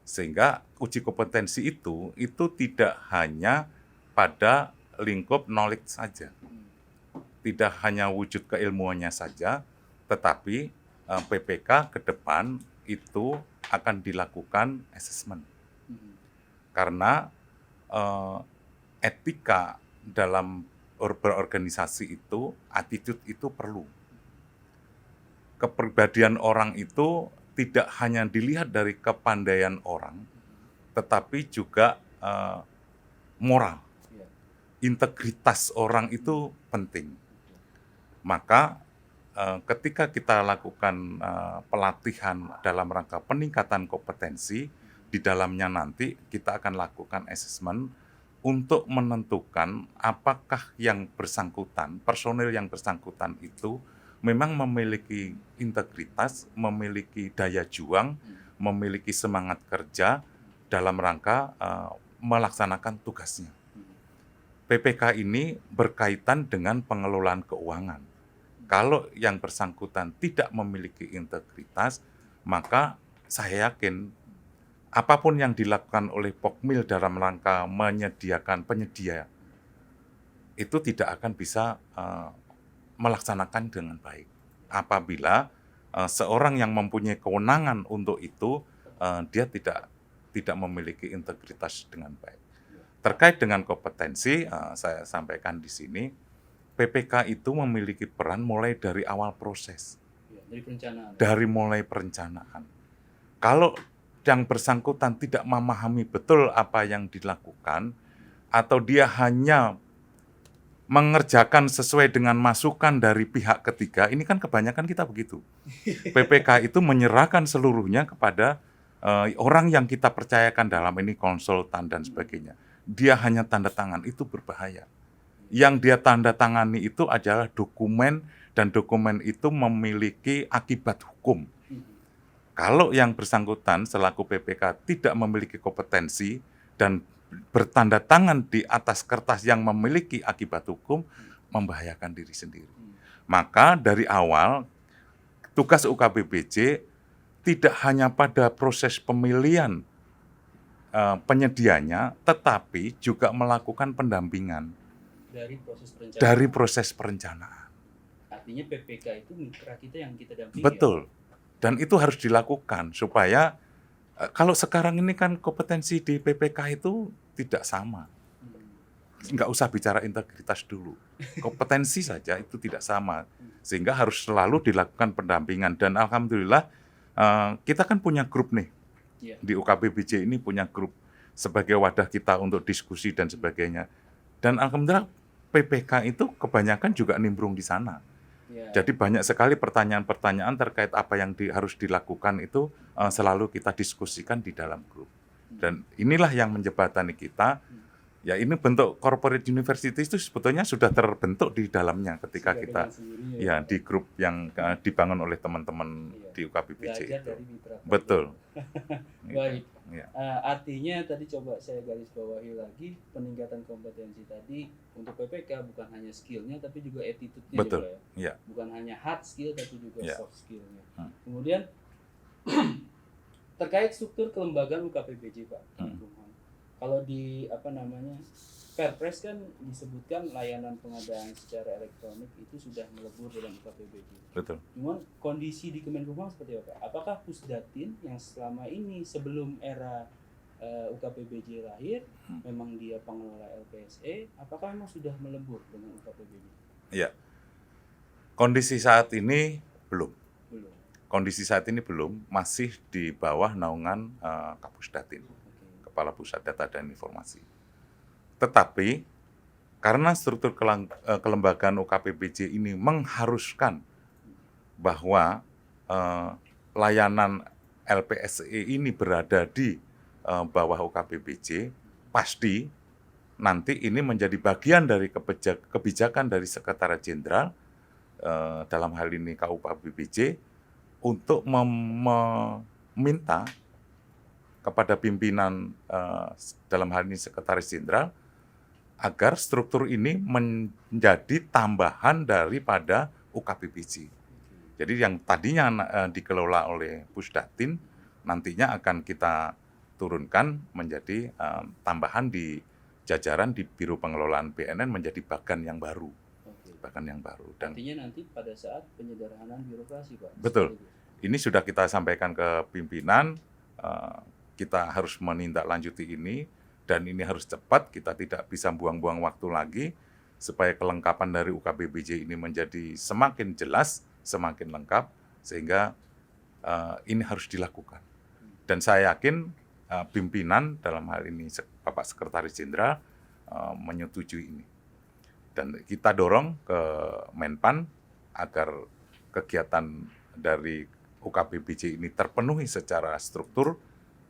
Sehingga uji kompetensi itu tidak hanya pada lingkup knowledge saja. Tidak hanya wujud keilmuannya saja, tetapi PPK ke depan itu akan dilakukan assessment. Karena etika dalam berorganisasi itu, attitude itu perlu. Kepribadian orang itu tidak hanya dilihat dari kepandaian orang, tetapi juga moral. Integritas orang itu penting. Maka ketika kita lakukan pelatihan dalam rangka peningkatan kompetensi, di dalamnya nanti kita akan lakukan assessment untuk menentukan apakah yang bersangkutan, personil yang bersangkutan itu memang memiliki integritas, memiliki daya juang, memiliki semangat kerja dalam rangka melaksanakan tugasnya. PPK ini berkaitan dengan pengelolaan keuangan. Kalau yang bersangkutan tidak memiliki integritas, maka saya yakin apapun yang dilakukan oleh Pokmil dalam rangka menyediakan penyedia itu tidak akan bisa melaksanakan dengan baik. Apabila seorang yang mempunyai kewenangan untuk itu dia tidak memiliki integritas dengan baik. Terkait dengan kompetensi, saya sampaikan di sini, PPK itu memiliki peran mulai dari awal proses, Ya, dari perencanaan. dari mulai perencanaan. Kalau yang bersangkutan tidak memahami betul apa yang dilakukan, atau dia hanya mengerjakan sesuai dengan masukan dari pihak ketiga, ini kan kebanyakan kita begitu. PPK itu menyerahkan seluruhnya kepada orang yang kita percayakan, dalam ini konsultan dan sebagainya. Dia hanya tanda tangan, itu berbahaya. Yang dia tanda tangani itu adalah dokumen, dan dokumen itu memiliki akibat hukum. Kalau yang bersangkutan selaku PPK tidak memiliki kompetensi dan bertanda tangan di atas kertas yang memiliki akibat hukum, membahayakan diri sendiri. Maka dari awal, tugas UKBPJ tidak hanya pada proses pemilihan penyedianya, tetapi juga melakukan pendampingan dari proses perencanaan. Artinya PPK itu mitra kita yang kita dampingi. Betul. Dan itu harus dilakukan supaya kalau sekarang ini kan kompetensi di PPK itu tidak sama. Nggak usah bicara integritas dulu. Kompetensi saja itu tidak sama. Sehingga harus selalu dilakukan pendampingan. Dan alhamdulillah kita kan punya grup nih. Di UKBPJ ini punya grup sebagai wadah kita untuk diskusi dan sebagainya. Dan alhamdulillah PPK itu kebanyakan juga nimbrung di sana. Jadi banyak sekali pertanyaan-pertanyaan terkait apa yang harus dilakukan itu selalu kita diskusikan di dalam grup. Dan inilah yang menjembatani kita. Ya, ini bentuk corporate university itu sebetulnya sudah terbentuk di dalamnya ketika kita ya di grup yang dibangun oleh teman-teman di UKBPJ itu. Betul. Baik. Ya. Artinya tadi coba saya garis bawahi lagi, peningkatan kompetensi tadi untuk PPK bukan hanya skillnya tapi juga attitude-nya. Betul. Juga, ya. Bukan hanya hard skill tapi juga soft skill-nya. Kemudian terkait struktur kelembagaan UKBPJ, Pak. Kalau di Perpres kan disebutkan layanan pengadaan secara elektronik itu sudah melebur dalam UKBPJ. Betul. Cuman kondisi di Kemenkumham seperti apa? Apakah Pusdatin yang selama ini sebelum era UKBPJ lahir memang dia pengelola LPSE, apakah memang sudah melebur dengan UKBPJ? Iya. Kondisi saat ini belum. Kondisi saat ini belum, masih di bawah naungan Kapusdatin, Kepala Pusat Data dan Informasi. Tetapi karena struktur kelembagaan UKBPJ ini mengharuskan bahwa layanan LPSE ini berada di bawah UKBPJ, pasti nanti ini menjadi bagian dari kebijakan dari Sekretariat Jenderal, dalam hal ini KUKBPJ, untuk meminta kepada pimpinan dalam hal ini Sekretaris Jenderal agar struktur ini menjadi tambahan daripada UKBPJ. Jadi yang tadinya dikelola oleh Pusdatin nantinya akan kita turunkan menjadi tambahan di jajaran di Biro Pengelolaan BNN menjadi bagan yang baru. Bagan yang baru. Dan artinya nanti pada saat penyederhanaan birokrasi, Pak. Betul. Ini sudah kita sampaikan ke pimpinan, kita harus menindaklanjuti ini, dan ini harus cepat, kita tidak bisa buang-buang waktu lagi, supaya kelengkapan dari UKBPJ ini menjadi semakin jelas, semakin lengkap, sehingga ini harus dilakukan. Dan saya yakin pimpinan, dalam hal ini Bapak Sekretaris Jenderal, menyetujui ini. Dan kita dorong ke Menpan agar kegiatan dari UKBPJ ini terpenuhi secara struktur,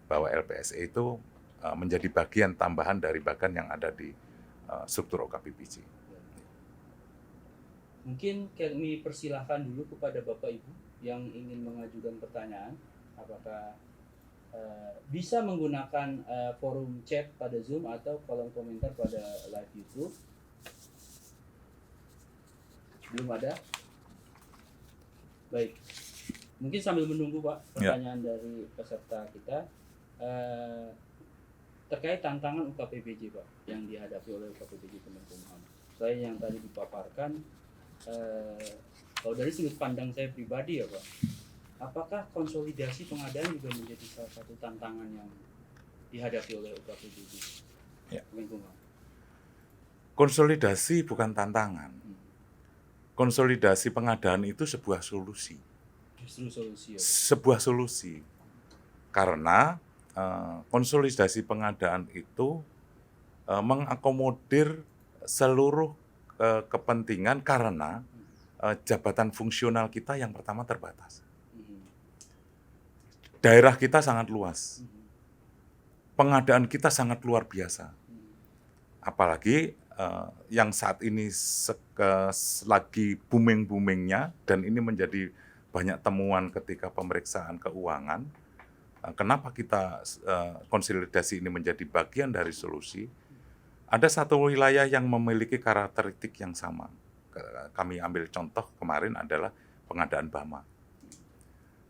bahwa LPSE itu menjadi bagian tambahan dari bagan yang ada di struktur UKBPJ. Mungkin kami persilahkan dulu kepada Bapak Ibu yang ingin mengajukan pertanyaan, apakah bisa menggunakan forum chat pada Zoom atau kolom komentar pada live YouTube. Belum ada? Baik. Mungkin sambil menunggu, Pak, pertanyaan dari peserta kita. terkait tantangan UKPBJ Pak yang dihadapi oleh UKPBJ Kemenkumham. Saya yang tadi dipaparkan, kalau dari sudut pandang saya pribadi ya Pak, apakah konsolidasi pengadaan juga menjadi salah satu tantangan yang dihadapi oleh UKPBJ Kemenkumham? Konsolidasi bukan tantangan. Konsolidasi pengadaan itu sebuah solusi. Justru solusi ya Pak? Sebuah solusi. Karena konsolidasi pengadaan itu mengakomodir seluruh kepentingan karena jabatan fungsional kita yang pertama terbatas. Daerah kita sangat luas. Pengadaan kita sangat luar biasa. Apalagi yang saat ini lagi booming-boomingnya, dan ini menjadi banyak temuan ketika pemeriksaan keuangan. Kenapa kita konsolidasi ini menjadi bagian dari solusi? Ada satu wilayah yang memiliki karakteristik yang sama. Kami ambil contoh kemarin adalah pengadaan Bama.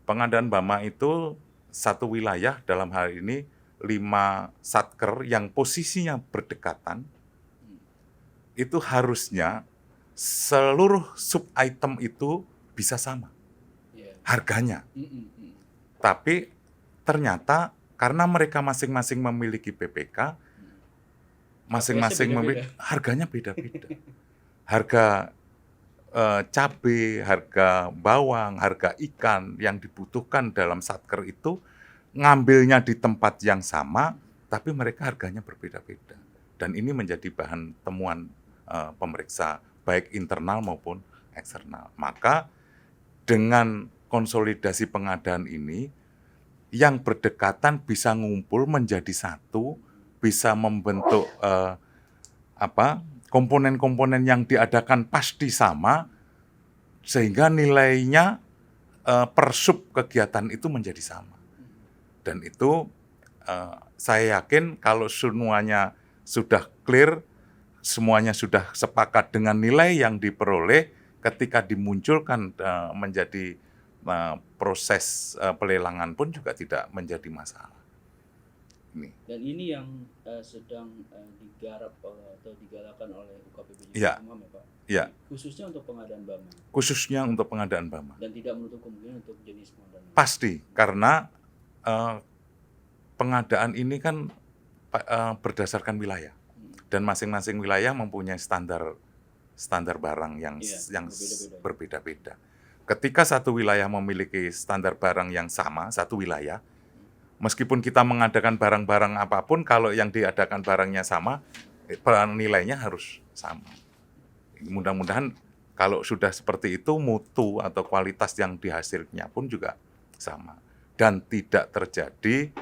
Pengadaan Bama itu satu wilayah, dalam hal ini 5 satker yang posisinya berdekatan, itu harusnya seluruh sub-item itu bisa sama harganya. Tapi ternyata karena mereka masing-masing memiliki PPK, masing-masing memiliki harganya beda-beda. Harga cabai, harga bawang, harga ikan yang dibutuhkan dalam satker itu ngambilnya di tempat yang sama, tapi mereka harganya berbeda-beda. Dan ini menjadi bahan temuan pemeriksa baik internal maupun eksternal. Maka dengan konsolidasi pengadaan ini, yang berdekatan bisa ngumpul menjadi satu, bisa membentuk komponen-komponen yang diadakan pasti sama, sehingga nilainya per sub kegiatan itu menjadi sama. Dan itu saya yakin kalau semuanya sudah clear, semuanya sudah sepakat dengan nilai yang diperoleh, ketika dimunculkan menjadi proses pelelangan pun juga tidak menjadi masalah. Dan ini yang sedang digarap atau digalakan oleh UKPBJ Kemenkumham ya Pak? Ya. Khususnya untuk pengadaan Bama? Khususnya untuk pengadaan Bama. Dan tidak menutup kemungkinan untuk jenis modal? Pasti, karena pengadaan ini kan berdasarkan wilayah. Dan masing-masing wilayah mempunyai standar barang yang berbeda-beda. Ketika satu wilayah memiliki standar barang yang sama, satu wilayah, meskipun kita mengadakan barang-barang apapun, kalau yang diadakan barangnya sama, nilainya harus sama. Mudah-mudahan kalau sudah seperti itu, mutu atau kualitas yang dihasilnya pun juga sama. Dan tidak terjadi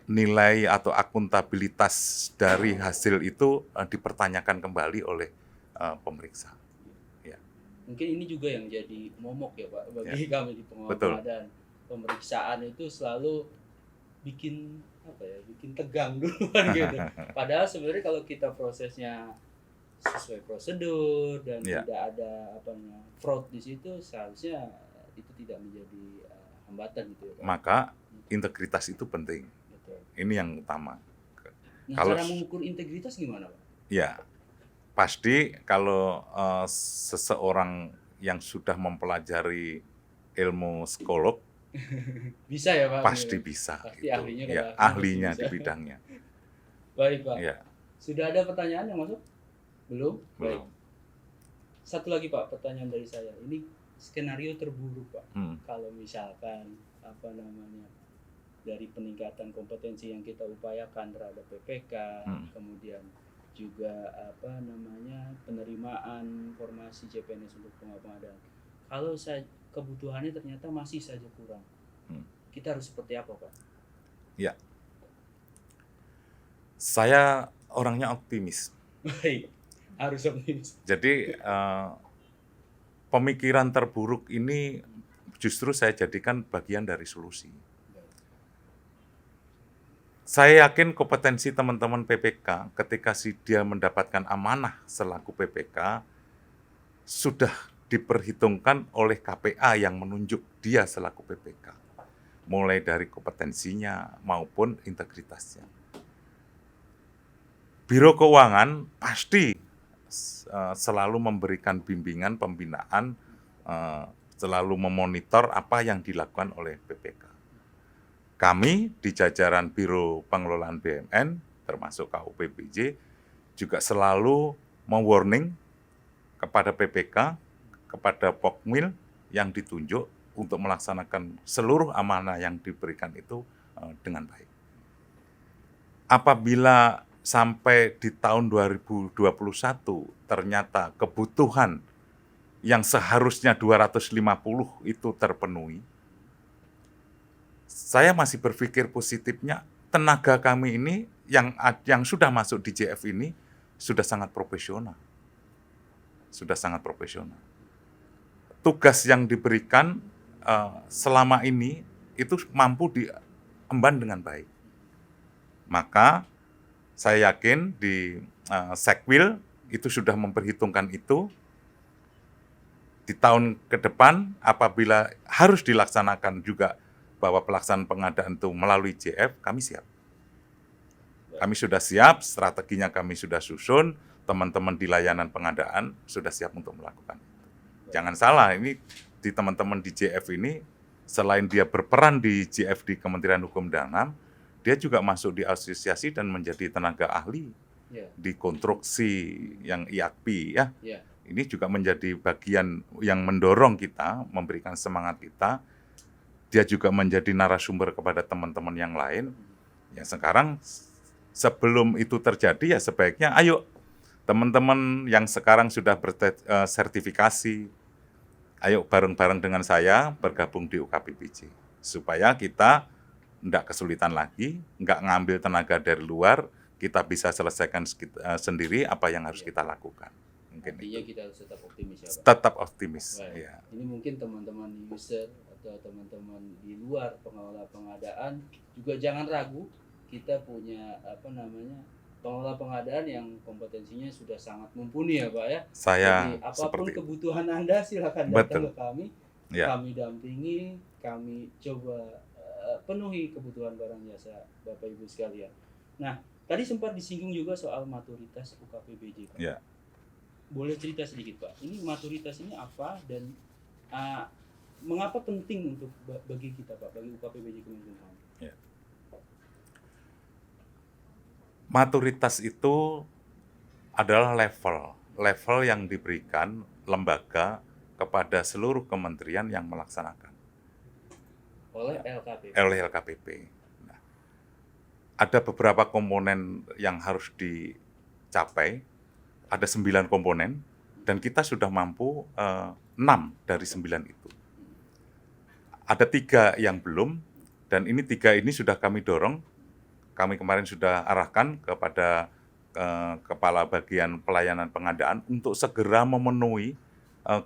nilai atau akuntabilitas dari hasil itu dipertanyakan kembali oleh pemeriksa. Mungkin ini juga yang jadi momok ya Pak, bagi kami di pengadaan. Pemeriksaan itu selalu bikin tegang duluan gitu. Padahal sebenarnya kalau kita prosesnya sesuai prosedur dan tidak ada fraud di situ, seharusnya itu tidak menjadi hambatan gitu ya Pak. Maka integritas itu penting. Betul. Ini yang utama. Cara mengukur integritas gimana Pak? Ya, pasti kalau seseorang yang sudah mempelajari ilmu psikolog, bisa ya Pak? Pasti bisa. Pasti itu. Ahlinya di bidangnya. Baik Pak. Sudah ada pertanyaan yang masuk? Belum. Baik. Satu lagi Pak, pertanyaan dari saya. Ini skenario terburuk Pak. Kalau misalkan dari peningkatan kompetensi yang kita upayakan terhadap PPK, kemudian juga penerimaan formasi CPNS untuk pengadaan. Kalau kebutuhannya ternyata masih saja kurang, kita harus seperti apa Pak? Ya, saya orangnya optimis. Baik, harus optimis. Jadi pemikiran terburuk ini justru saya jadikan bagian dari solusi. Saya yakin kompetensi teman-teman PPK ketika dia mendapatkan amanah selaku PPK sudah diperhitungkan oleh KPA yang menunjuk dia selaku PPK. mulai dari kompetensinya maupun integritasnya. Biro Keuangan pasti selalu memberikan bimbingan, pembinaan, selalu memonitor apa yang dilakukan oleh BPK. Kami di jajaran Biro Pengelolaan BUMN, termasuk KUPBJ, juga selalu mewarning kepada PPK, kepada Pokmil yang ditunjuk untuk melaksanakan seluruh amanah yang diberikan itu dengan baik. Apabila sampai di tahun 2021 ternyata kebutuhan yang seharusnya 250 itu terpenuhi, saya masih berpikir positifnya, tenaga kami ini yang sudah masuk di JF ini sudah sangat profesional. Sudah sangat profesional. Tugas yang diberikan selama ini itu mampu diemban dengan baik. Maka saya yakin di Sekwil itu sudah memperhitungkan itu. Di tahun ke depan apabila harus dilaksanakan juga bahwa pelaksanaan pengadaan itu melalui JF, kami siap. Kami sudah siap, strateginya kami sudah susun, teman-teman di layanan pengadaan sudah siap untuk melakukan itu. Jangan salah, ini di teman-teman di JF ini, selain dia berperan di JF di Kementerian Hukum dan HAM, dia juga masuk di asosiasi dan menjadi tenaga ahli di konstruksi yang IAKPI ya. Ini juga menjadi bagian yang mendorong kita, memberikan semangat kita. Dia juga menjadi narasumber kepada teman-teman yang lain. Ya sekarang sebelum itu terjadi ya sebaiknya ayo teman-teman yang sekarang sudah bersertifikasi, ayo bareng-bareng dengan saya bergabung di UKPBJ. Supaya kita tidak kesulitan lagi, nggak ngambil tenaga dari luar, kita bisa selesaikan sendiri apa yang harus kita lakukan. Mungkin artinya kita harus tetap optimis ya Pak? Tetap optimis. Ya. Ini mungkin teman-teman user atau teman-teman di luar pengelola pengadaan juga jangan ragu, kita punya pengelola pengadaan yang kompetensinya sudah sangat mumpuni ya Pak ya. Jadi apapun kebutuhan Anda silakan datang ke kami, kami dampingi, kami coba penuhi kebutuhan barang jasa Bapak Ibu sekalian. Nah, tadi sempat disinggung juga soal maturitas UKPBJ Pak. Ya. Boleh cerita sedikit Pak, ini maturitas ini apa dan mengapa penting untuk bagi kita Pak, bagi UKPBJ Kemenkumham? Ya. Maturitas itu adalah level yang diberikan lembaga kepada seluruh kementerian yang melaksanakan. Oleh LKPP. Oleh LKPP. Nah, ada beberapa komponen yang harus dicapai, ada 9 komponen, dan kita sudah mampu 6 dari 9 itu. Ada 3 yang belum, dan ini 3 ini sudah kami dorong. Kami kemarin sudah arahkan kepada Kepala Bagian Pelayanan Pengadaan untuk segera memenuhi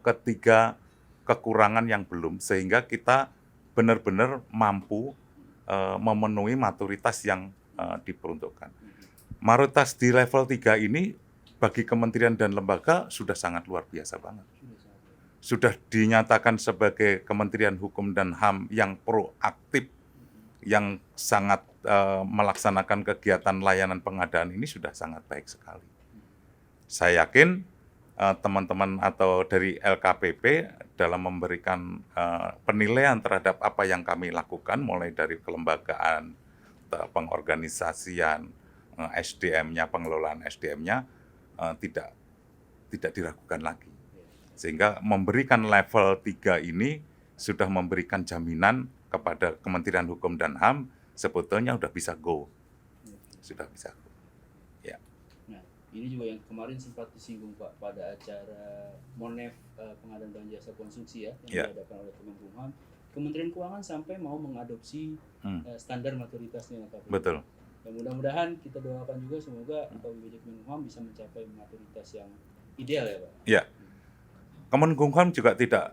ketiga kekurangan yang belum, sehingga kita benar-benar mampu memenuhi maturitas yang diperuntukkan. Maturitas di level 3 ini bagi kementerian dan lembaga sudah sangat luar biasa banget. Sudah dinyatakan sebagai Kementerian Hukum dan HAM yang proaktif, yang sangat melaksanakan kegiatan layanan pengadaan ini sudah sangat baik sekali. Saya yakin teman-teman atau dari LKPP dalam memberikan penilaian terhadap apa yang kami lakukan, mulai dari kelembagaan, pengorganisasian, SDM-nya, pengelolaan SDM-nya, tidak diragukan lagi. Sehingga memberikan level 3 ini sudah memberikan jaminan kepada Kementerian Hukum dan HAM sebetulnya sudah bisa go. Sudah bisa go. Ya. Nah, ini juga yang kemarin sempat disinggung Pak pada acara Monef pengadaan barang jasa konstruksi yang diadakan oleh Kemenkumham. Kementerian Keuangan sampai mau mengadopsi standar maturitasnya Pak. Betul. Dan mudah-mudahan kita doakan juga semoga UKPBJ Kemenkumham bisa mencapai maturitas yang ideal ya Pak. Ya. Kemenkumham juga tidak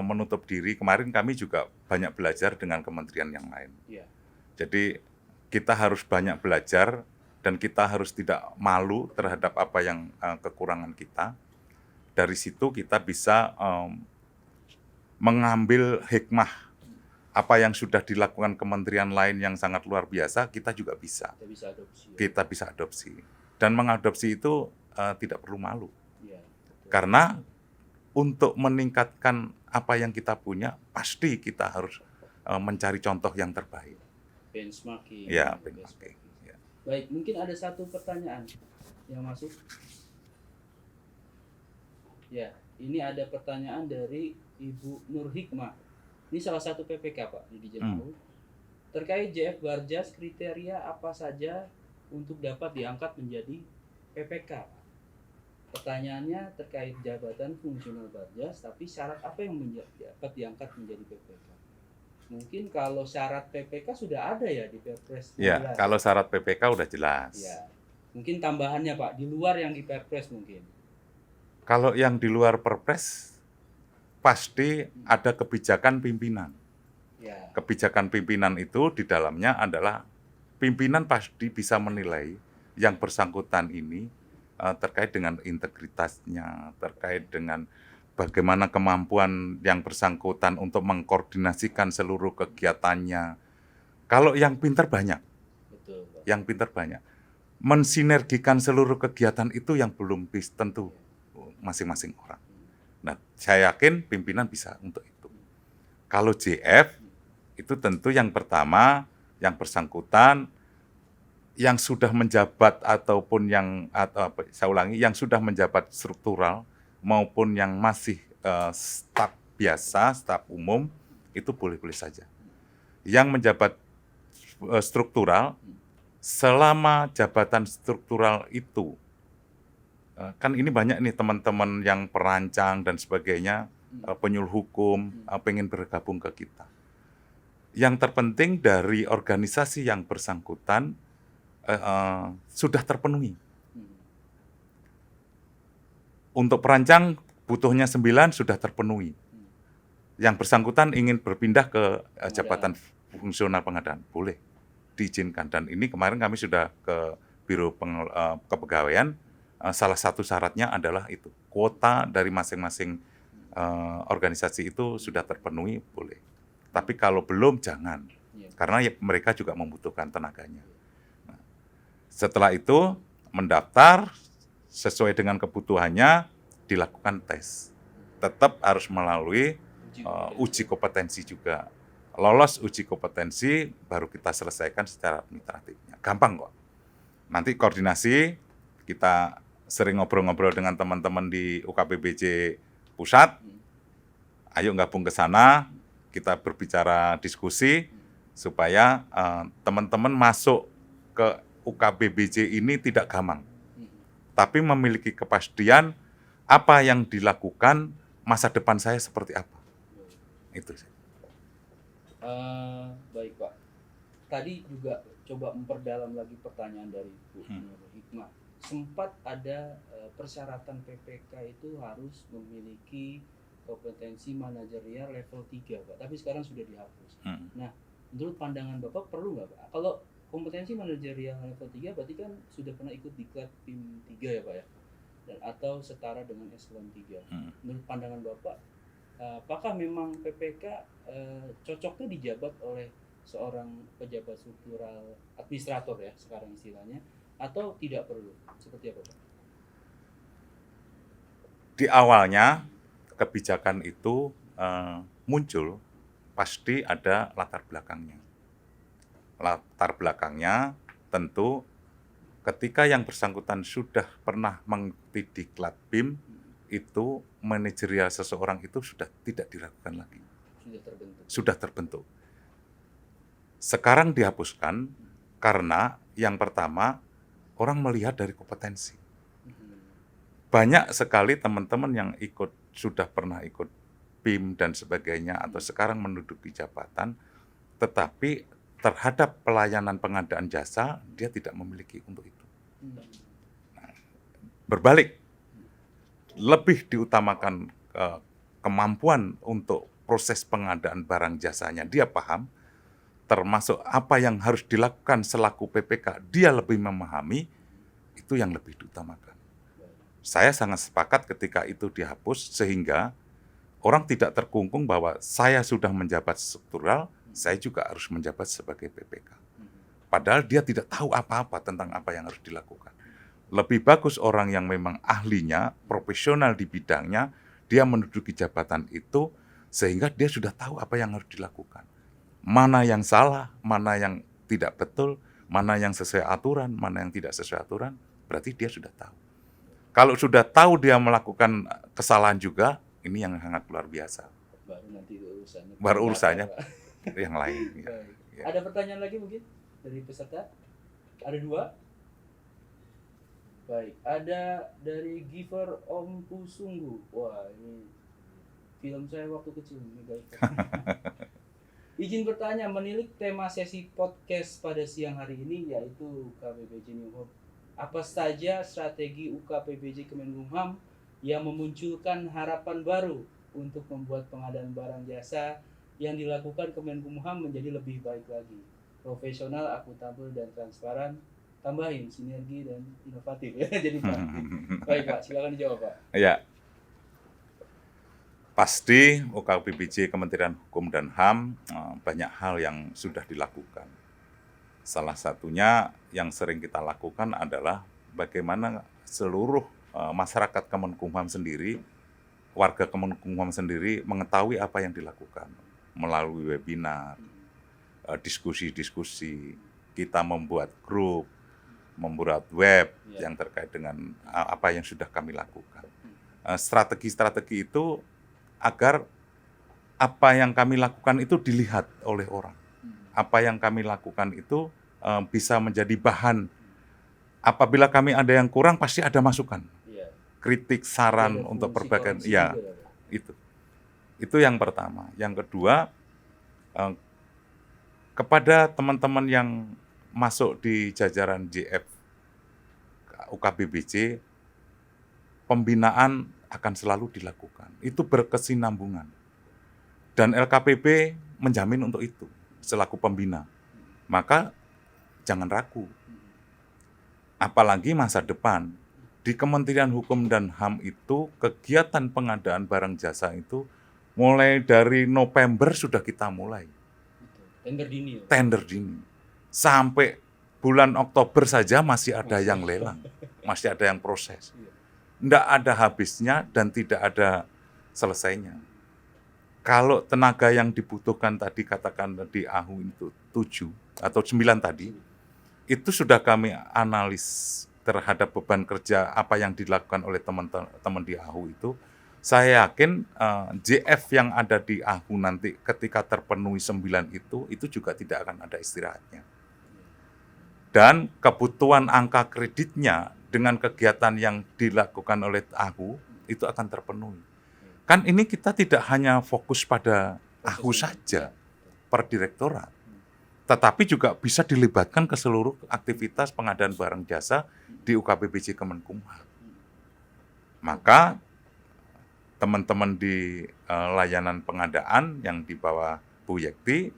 menutup diri. Kemarin kami juga banyak belajar dengan kementerian yang lain. Ya. Jadi kita harus banyak belajar dan kita harus tidak malu terhadap apa yang kekurangan kita. Dari situ kita bisa mengambil hikmah apa yang sudah dilakukan kementerian lain yang sangat luar biasa, kita juga bisa. Kita bisa adopsi. Ya. Kita bisa adopsi. Dan mengadopsi itu tidak perlu malu. Ya, betul. Karena untuk meningkatkan apa yang kita punya, pasti kita harus mencari contoh yang terbaik. Benchmarking. Ya, benchmarking. Ya. Baik, mungkin ada satu pertanyaan yang masuk. Ya, ini ada pertanyaan dari Ibu Nur Hikmah. Ini salah satu PPK Pak di Jenahu. Terkait JF Barjas, kriteria apa saja untuk dapat diangkat menjadi PPK? Pertanyaannya terkait jabatan fungsional Barjas, tapi syarat apa yang dapat diangkat menjadi PPK? Mungkin kalau syarat PPK sudah ada ya di Perpres 16. Ya, kalau syarat PPK udah jelas. Ya. Mungkin tambahannya Pak, di luar yang di Perpres mungkin. Kalau yang di luar Perpres, pasti ada kebijakan pimpinan. Ya. Kebijakan pimpinan itu di dalamnya adalah pimpinan pasti bisa menilai yang bersangkutan ini terkait dengan integritasnya, terkait dengan bagaimana kemampuan yang bersangkutan untuk mengkoordinasikan seluruh kegiatannya. Kalau yang pintar banyak, Betul, Pak. yang pintar banyak. Mensinergikan seluruh kegiatan itu yang belum tentu masing-masing orang. Nah, saya yakin pimpinan bisa untuk itu. Kalau JF, itu tentu yang pertama, yang bersangkutan, yang sudah menjabat ataupun yang yang sudah menjabat struktural maupun yang masih staf biasa, staf umum, itu boleh-boleh saja. Yang menjabat struktural, selama jabatan struktural itu, kan ini banyak nih teman-teman yang perancang dan sebagainya, penyuluh hukum, pengen bergabung ke kita. Yang terpenting dari organisasi yang bersangkutan sudah terpenuhi. Untuk perancang butuhnya 9 sudah terpenuhi. Yang bersangkutan ingin berpindah ke jabatan fungsional pengadaan, boleh diizinkan. Dan ini kemarin kami sudah ke Biro Kepegawaian, salah satu syaratnya adalah itu, kuota dari masing-masing organisasi itu sudah terpenuhi, boleh. Tapi kalau belum, jangan. Karena mereka juga membutuhkan tenaganya. Nah, setelah itu, mendaftar, sesuai dengan kebutuhannya, dilakukan tes. Tetap harus melalui uji kompetensi juga. Lolos uji kompetensi, baru kita selesaikan secara administratifnya. Gampang kok. Nanti koordinasi, kita sering ngobrol-ngobrol dengan teman-teman di UKPBJ pusat, ayo gabung ke sana, kita berbicara diskusi, supaya teman-teman masuk ke UKPBJ ini tidak gamang, tapi memiliki kepastian apa yang dilakukan, masa depan saya seperti apa. Itu sih. Baik Pak, tadi juga coba memperdalam lagi pertanyaan dari Bu Nur Hikmah. Sempat ada persyaratan PPK itu harus memiliki kompetensi manajerial level 3 Pak, tapi sekarang sudah dihapus. Nah, menurut pandangan Bapak perlu nggak Pak? Kalau kompetensi manajerial level 3 berarti kan sudah pernah ikut diklat PIM 3 ya Pak ya? Dan atau setara dengan eselon 3. Menurut pandangan Bapak, apakah memang PPK cocok tuh dijabat oleh seorang pejabat struktural administrator ya sekarang istilahnya, atau tidak perlu? Seperti apa Pak? Di awalnya kebijakan itu muncul, pasti ada latar belakangnya. Latar belakangnya tentu ketika yang bersangkutan sudah pernah mengikuti diklat PIM, itu manajerial seseorang itu sudah tidak diragukan lagi. Sudah terbentuk. Sekarang dihapuskan karena yang pertama, orang melihat dari kompetensi. Banyak sekali teman-teman yang sudah pernah ikut PIM dan sebagainya, atau sekarang menduduki jabatan, tetapi terhadap pelayanan pengadaan jasa, dia tidak memiliki untuk itu. Nah, berbalik, lebih diutamakan kemampuan untuk proses pengadaan barang jasanya, dia paham, termasuk apa yang harus dilakukan selaku PPK, dia lebih memahami, itu yang lebih diutamakan. Saya sangat sepakat ketika itu dihapus, sehingga orang tidak terkungkung bahwa saya sudah menjabat struktural, saya juga harus menjabat sebagai PPK. Padahal dia tidak tahu apa-apa tentang apa yang harus dilakukan. Lebih bagus orang yang memang ahlinya, profesional di bidangnya, dia menduduki jabatan itu, sehingga dia sudah tahu apa yang harus dilakukan. Mana yang salah, mana yang tidak betul, mana yang sesuai aturan, mana yang tidak sesuai aturan, berarti dia sudah tahu. Kalau sudah tahu dia melakukan kesalahan juga, ini yang sangat luar biasa. Baru nanti urusannya. Baru urusannya yang lain. Ya. Baik. Ya. Ada pertanyaan lagi mungkin dari peserta? Ada 2? Baik, ada dari Giver Om Pusunggu. Wah, ini film saya waktu kecil ini guys. Izin bertanya, menilik tema sesi podcast pada siang hari ini yaitu UKPBJ New Hope. Apa saja strategi UKPBJ Kemenkumham yang memunculkan harapan baru untuk membuat pengadaan barang jasa yang dilakukan Kemenkumham menjadi lebih baik lagi, profesional, akuntabel, dan transparan, tambahin sinergi dan inovatif ya. Jadi Pak. Baik Pak, silakan dijawab Pak. Ya, pasti UKPBJ Kementerian Hukum dan HAM banyak hal yang sudah dilakukan. Salah satunya yang sering kita lakukan adalah bagaimana seluruh masyarakat Kemenkumham sendiri, warga Kemenkumham sendiri mengetahui apa yang dilakukan melalui webinar, diskusi-diskusi, kita membuat grup, membuat web yang terkait dengan apa yang sudah kami lakukan. Strategi-strategi itu agar apa yang kami lakukan itu dilihat oleh orang. Apa yang kami lakukan itu bisa menjadi bahan. Apabila kami ada yang kurang, pasti ada masukan. Kritik, saran untuk perbaikan. Ya, itu. Itu yang pertama. Yang kedua, kepada teman-teman yang masuk di jajaran JF UKPBJ, pembinaan akan selalu dilakukan. Itu berkesinambungan. Dan LKPP menjamin untuk itu selaku pembina. Maka jangan ragu. Apalagi masa depan. Di Kementerian Hukum dan HAM itu kegiatan pengadaan barang jasa itu mulai dari November sudah kita mulai. Tender dini. Tender dini. Sampai bulan Oktober saja masih ada yang lelang, masih ada yang proses. Tidak ada habisnya dan tidak ada selesainya. Kalau tenaga yang dibutuhkan tadi katakan di AHU itu 7 atau 9 tadi, itu sudah kami analis terhadap beban kerja apa yang dilakukan oleh teman-teman di AHU itu. Saya yakin JF yang ada di AHU nanti ketika terpenuhi 9 itu juga tidak akan ada istirahatnya. Dan kebutuhan angka kreditnya dengan kegiatan yang dilakukan oleh AHU itu akan terpenuhi. Kan ini kita tidak hanya fokus pada AHU saja, per direktorat, tetapi juga bisa dilibatkan ke seluruh aktivitas pengadaan barang jasa di UKPBJ Kemenkumham. Maka teman-teman di layanan pengadaan yang di bawah Bu Yekti,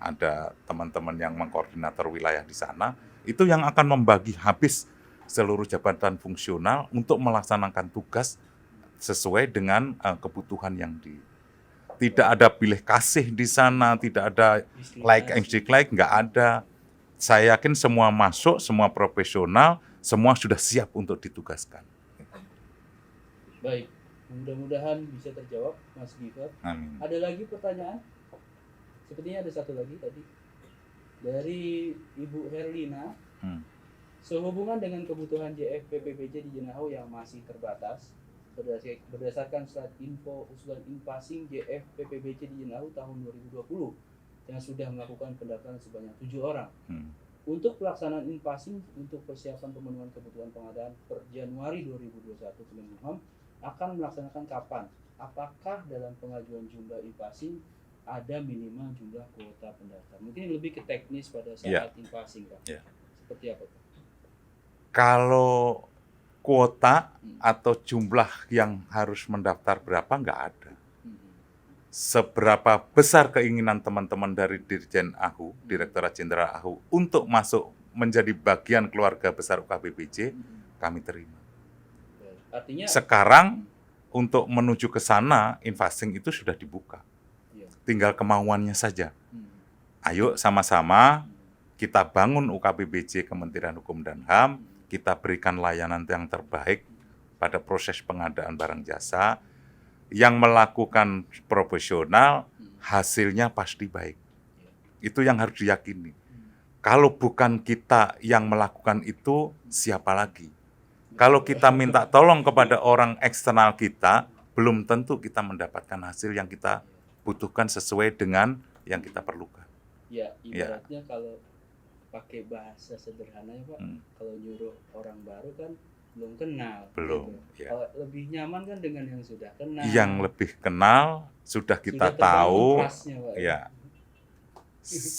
ada teman-teman yang mengkoordinator wilayah di sana, itu yang akan membagi habis seluruh jabatan fungsional untuk melaksanakan tugas sesuai dengan kebutuhan yang tidak ada pilih kasih di sana, tidak ada like and dislike, nggak ada. Saya yakin semua masuk, semua profesional, semua sudah siap untuk ditugaskan. Baik, mudah-mudahan bisa terjawab, Mas Giver. Amin. Ada lagi pertanyaan? Sepertinya ada satu lagi tadi dari Ibu Herlina. Sehubungan dengan kebutuhan JF PPBJ di Jenahu yang masih terbatas, berdasarkan slat info usulan inpasing JF PPBJ di Jenahu tahun 2020 yang sudah melakukan pendaftaran sebanyak 7 orang. Untuk pelaksanaan inpasing untuk persiapan pemenuhan kebutuhan pengadaan per Januari 2021, Kemenkumham akan melaksanakan kapan? Apakah dalam pengajuan jumlah inpasing ada minimal jumlah kuota pendaftar? Mungkin lebih ke teknis pada saat inpasing, Pak. Seperti apa, Pak? Kalau kuota atau jumlah yang harus mendaftar berapa, nggak ada. Seberapa besar keinginan teman-teman dari Dirjen AHU, Direktorat Jenderal AHU, untuk masuk menjadi bagian keluarga besar UKPBJ, kami terima. Artinya sekarang untuk menuju ke sana, inpasing itu sudah dibuka. Tinggal kemauannya saja. Ayo sama-sama kita bangun UKPBJ Kementerian Hukum dan HAM, kita berikan layanan yang terbaik pada proses pengadaan barang jasa, yang melakukan profesional, hasilnya pasti baik. Itu yang harus diyakini. Kalau bukan kita yang melakukan itu, siapa lagi? Kalau kita minta tolong kepada orang eksternal kita, belum tentu kita mendapatkan hasil yang kita butuhkan sesuai dengan yang kita perlukan. Ya, ibaratnya kalau pakai bahasa sederhananya Pak, kalau nyuruh orang baru kan belum kenal. Belum. Gitu. Ya. Kalau lebih nyaman kan dengan yang sudah kenal. Yang lebih kenal, sudah kita Sudah tahu, trust-nya, Pak. ya.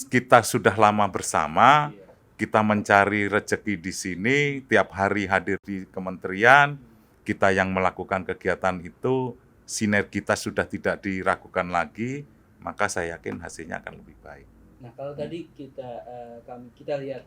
Kita sudah lama bersama, Iya. kita mencari rezeki di sini, tiap hari hadir di kementerian, kita yang melakukan kegiatan itu, sinergitas sudah tidak diragukan lagi, maka saya yakin hasilnya akan lebih baik. Nah, kalau tadi kita lihat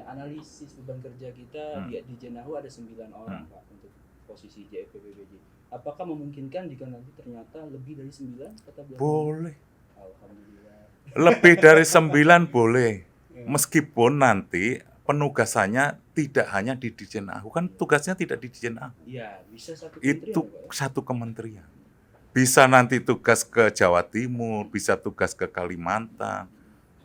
analisis beban kerja kita di Jenahu ada 9 orang Pak untuk posisi JFPBBJ. Apakah memungkinkan jika nanti ternyata lebih dari 9 kata beliau? Boleh. Alhamdulillah. Lebih dari 9 boleh. Meskipun nanti penugasannya tidak hanya di Jenahu, kan tugasnya tidak di Jenahu. Iya, bisa satu kementerian. Itu satu kementerian. Bisa nanti tugas ke Jawa Timur, bisa tugas ke Kalimantan.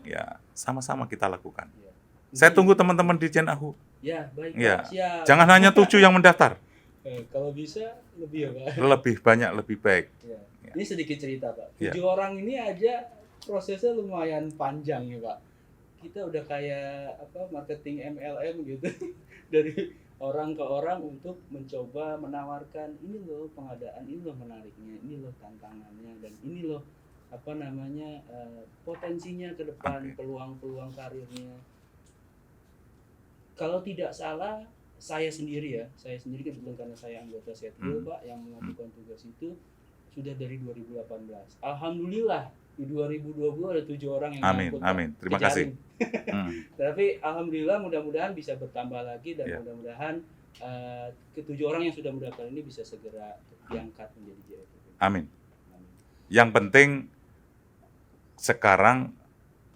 Ya, sama-sama kita lakukan. Ya. Saya tunggu teman-teman di Jenahu. Ya, baik Ya. Pak. Siap. Jangan hanya 7 yang mendaftar. Kalau bisa lebih ya Pak. Lebih banyak, lebih baik. Ya. Ya. Ini sedikit cerita Pak. 7 Ya. orang ini aja prosesnya lumayan panjang ya Pak. Kita udah kayak marketing MLM gitu. Dari orang ke orang untuk mencoba menawarkan ini loh pengadaan, ini loh menariknya, ini loh tantangannya, dan ini loh potensinya ke depan, peluang-peluang karirnya. Kalau tidak salah, saya sendiri kebetulan karena saya anggota Setil Pak yang melakukan tugas itu sudah dari 2018. Alhamdulillah di 2020 ada 7 orang yang Amin, amin. Terima kasih. Tapi alhamdulillah mudah-mudahan bisa bertambah lagi dan mudah-mudahan ke-7 orang yang sudah mendaftar ini bisa segera diangkat menjadi JFPBJ. Amin. Yang penting sekarang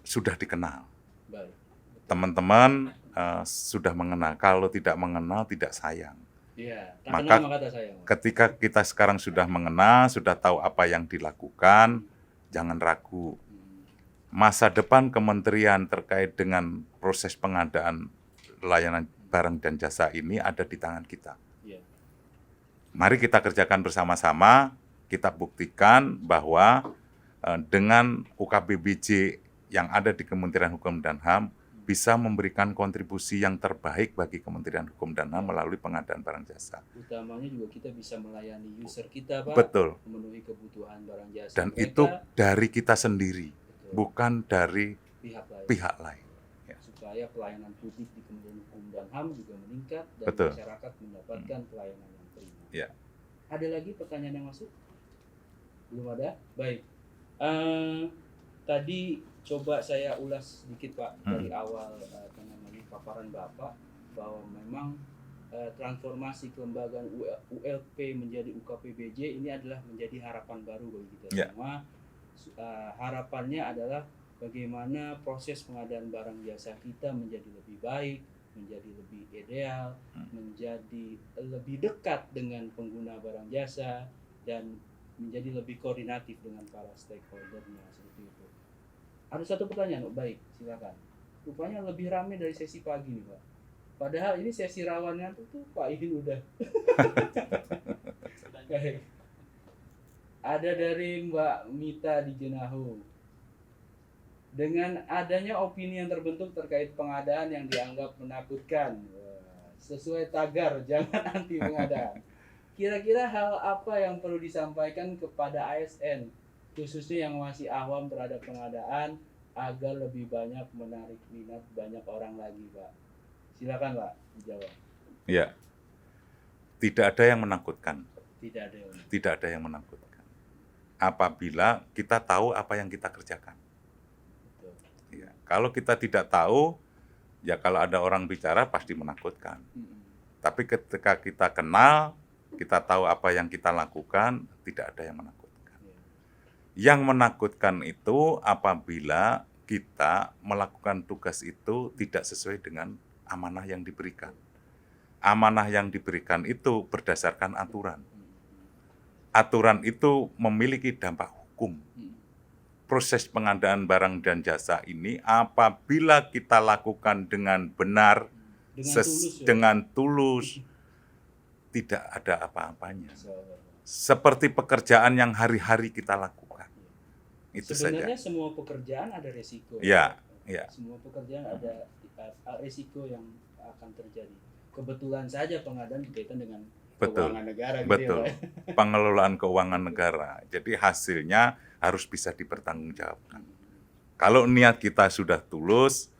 sudah dikenal. Baik. Teman-teman sudah mengenal. Kalau tidak mengenal, tidak sayang. Iya, maka kata sayang. Ketika kita sekarang sudah mengenal, sudah tahu apa yang dilakukan, jangan ragu. Masa depan kementerian terkait dengan proses pengadaan layanan barang dan jasa ini ada di tangan kita. Iya. Mari kita kerjakan bersama-sama, kita buktikan bahwa dengan UKPBJ yang ada di Kementerian Hukum dan HAM bisa memberikan kontribusi yang terbaik bagi Kementerian Hukum dan HAM melalui pengadaan barang jasa. Utamanya juga kita bisa melayani user kita, Pak. Betul. Memenuhi kebutuhan barang jasa. Dan mereka, itu dari kita sendiri, betul, bukan dari pihak lain. Ya. Supaya pelayanan publik di Kementerian Hukum dan HAM juga meningkat dan betul, masyarakat mendapatkan pelayanan yang prima. Ya. Ada lagi pertanyaan yang masuk? Belum ada? Baik. Tadi coba saya ulas sedikit Pak dari awal paparan Bapak bahwa memang transformasi kelembagaan ULP menjadi UKPBJ ini adalah menjadi harapan baru bagi kita semua. Harapannya adalah bagaimana proses pengadaan barang jasa kita menjadi lebih baik, menjadi lebih ideal, menjadi lebih dekat dengan pengguna barang jasa, dan menjadi lebih koordinatif dengan para stakeholder-nya seperti itu. Ada satu pertanyaan, baik, silakan. Rupanya lebih ramai dari sesi pagi nih, Pak. Padahal ini sesi rawannya tuh Pak Ihin udah. Ada dari Mbak Mita di Jenahu. Dengan adanya opini yang terbentuk terkait pengadaan yang dianggap menakutkan, sesuai tagar jangan anti pengadaan. Kira-kira hal apa yang perlu disampaikan kepada ASN, khususnya yang masih awam terhadap pengadaan, agar lebih banyak menarik minat banyak orang lagi, Pak? Silakan, Pak, dijawab. Ya, tidak ada yang menakutkan. Tidak ada yang menakutkan. Apabila kita tahu apa yang kita kerjakan. Betul. Ya, kalau kita tidak tahu, ya kalau ada orang bicara pasti menakutkan. Tapi ketika kita kenal, kita tahu apa yang kita lakukan, tidak ada yang menakutkan. Yang menakutkan itu apabila kita melakukan tugas itu tidak sesuai dengan amanah yang diberikan. Amanah yang diberikan itu berdasarkan aturan. Aturan itu memiliki dampak hukum. Proses pengadaan barang dan jasa ini apabila kita lakukan dengan benar, dengan tulus, tidak ada apa-apanya. Seperti pekerjaan yang hari-hari kita lakukan. Itu Sebenarnya saja. semua pekerjaan ada resiko. Ya. Semua pekerjaan ada resiko yang akan terjadi. Kebetulan saja pengadaan berkaitan dengan keuangan negara. Betul. Gitu ya, Pengelolaan keuangan negara. Jadi hasilnya harus bisa dipertanggungjawabkan. Kalau niat kita sudah tulus,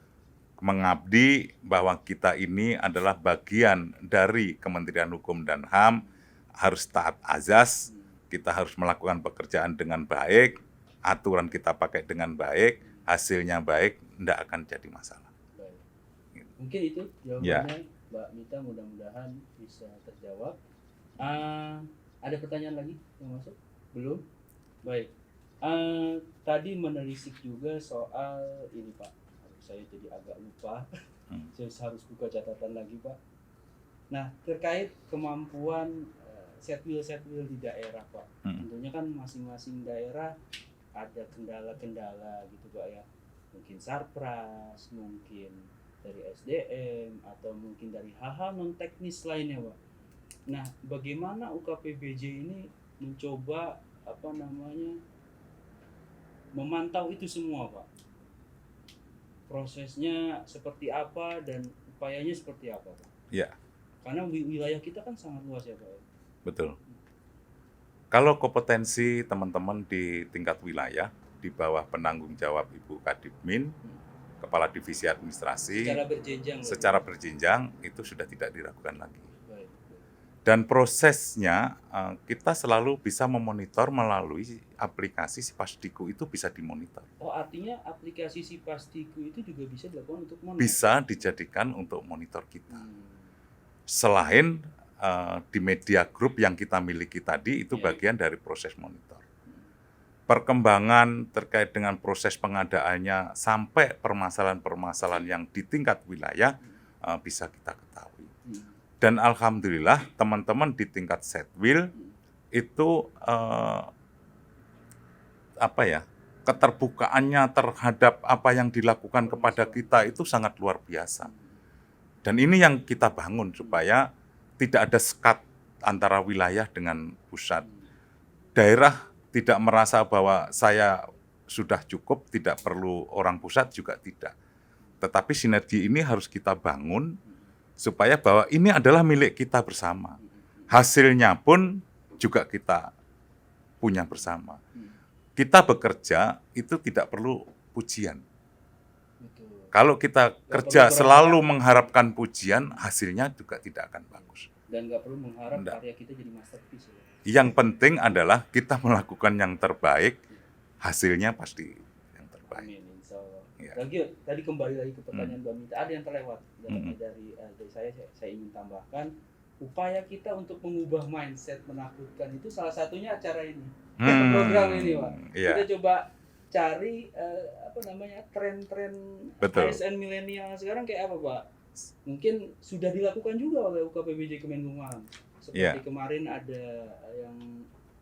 mengabdi bahwa kita ini adalah bagian dari Kementerian Hukum dan HAM, harus taat azas, kita harus melakukan pekerjaan dengan baik, aturan kita pakai dengan baik, hasilnya baik, tidak akan jadi masalah. Baik. Mungkin itu jawabannya, Mbak Mita, mudah-mudahan bisa terjawab. Ada pertanyaan lagi yang masuk? Belum? Baik. Tadi menelisik juga soal ini, Pak. Saya jadi agak lupa. Saya harus buka catatan lagi, Pak. Nah, terkait kemampuan setwil di daerah, Pak. Tentunya kan masing-masing daerah ada kendala-kendala gitu, Pak ya. Mungkin sarpras, mungkin dari SDM, atau mungkin dari hal-hal non teknis lainnya, Pak. Nah, bagaimana UKPBJ ini mencoba memantau itu semua, Pak? Prosesnya seperti apa dan upayanya seperti apa, Pak? Ya. Karena wilayah kita kan sangat luas ya, Pak. Betul. Kalau kompetensi teman-teman di tingkat wilayah, di bawah penanggung jawab Ibu Kadipmin, Kepala Divisi Administrasi, secara berjenjang itu sudah tidak diragukan lagi. Baik. Dan prosesnya kita selalu bisa memonitor melalui aplikasi Sipastiku, itu bisa dimonitor. Oh, artinya aplikasi Sipastiku itu juga bisa dilakukan untuk monitor? Bisa dijadikan untuk monitor kita. Selain di media group yang kita miliki tadi, itu bagian dari proses monitor. Perkembangan terkait dengan proses pengadaannya sampai permasalahan-permasalahan yang di tingkat wilayah bisa kita ketahui. Dan alhamdulillah teman-teman di tingkat setwil itu keterbukaannya terhadap apa yang dilakukan kepada kita itu sangat luar biasa. Dan ini yang kita bangun supaya tidak ada sekat antara wilayah dengan pusat. Daerah tidak merasa bahwa saya sudah cukup, tidak perlu orang pusat, juga tidak. Tetapi sinergi ini harus kita bangun supaya bahwa ini adalah milik kita bersama. Hasilnya pun juga kita punya bersama. Kita bekerja itu tidak perlu pujian. Kalau kita kerja selalu mengharapkan pujian, hasilnya juga tidak akan bagus. Dan nggak perlu mengharap karya kita jadi masterpiece. Yang penting adalah kita melakukan yang terbaik, hasilnya pasti yang terbaik. Amin, insya Allah. Ya. Tadi kembali lagi ke pertanyaan Mbak Mita, ada yang terlewat dari saya ingin tambahkan, upaya kita untuk mengubah mindset menakutkan itu salah satunya acara ini, program ini, Pak. Kita coba cari tren-tren ASN milenial sekarang kayak apa, Pak? Mungkin sudah dilakukan juga oleh UKPBJ Kemenkumham. Seperti kemarin ada yang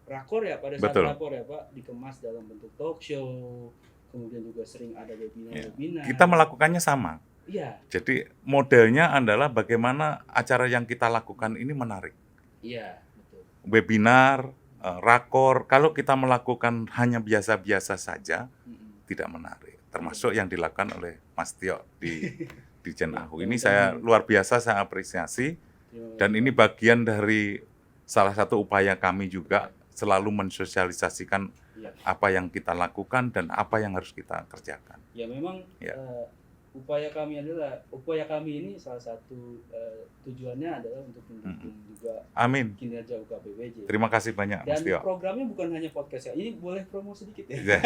rakor ya, pada saat rakor ya, Pak, dikemas dalam bentuk talk show. Kemudian juga sering ada webinar. Kita melakukannya sama. Iya. Jadi modelnya adalah bagaimana acara yang kita lakukan ini menarik. Iya, betul. Webinar, rakor, kalau kita melakukan hanya biasa-biasa saja, tidak menarik. Termasuk yang dilakukan oleh Mas Tio di Dirjen AHU. Ini saya luar biasa, saya apresiasi. Dan ini bagian dari salah satu upaya kami juga selalu mensosialisasikan apa yang kita lakukan dan apa yang harus kita kerjakan. Ya memang upaya kami ini salah satu tujuannya adalah untuk mendukung juga kinerja UKPBJ. Terima kasih banyak, Mas Tio. Dan programnya bukan hanya podcast ya. Ini boleh promo sedikit ya.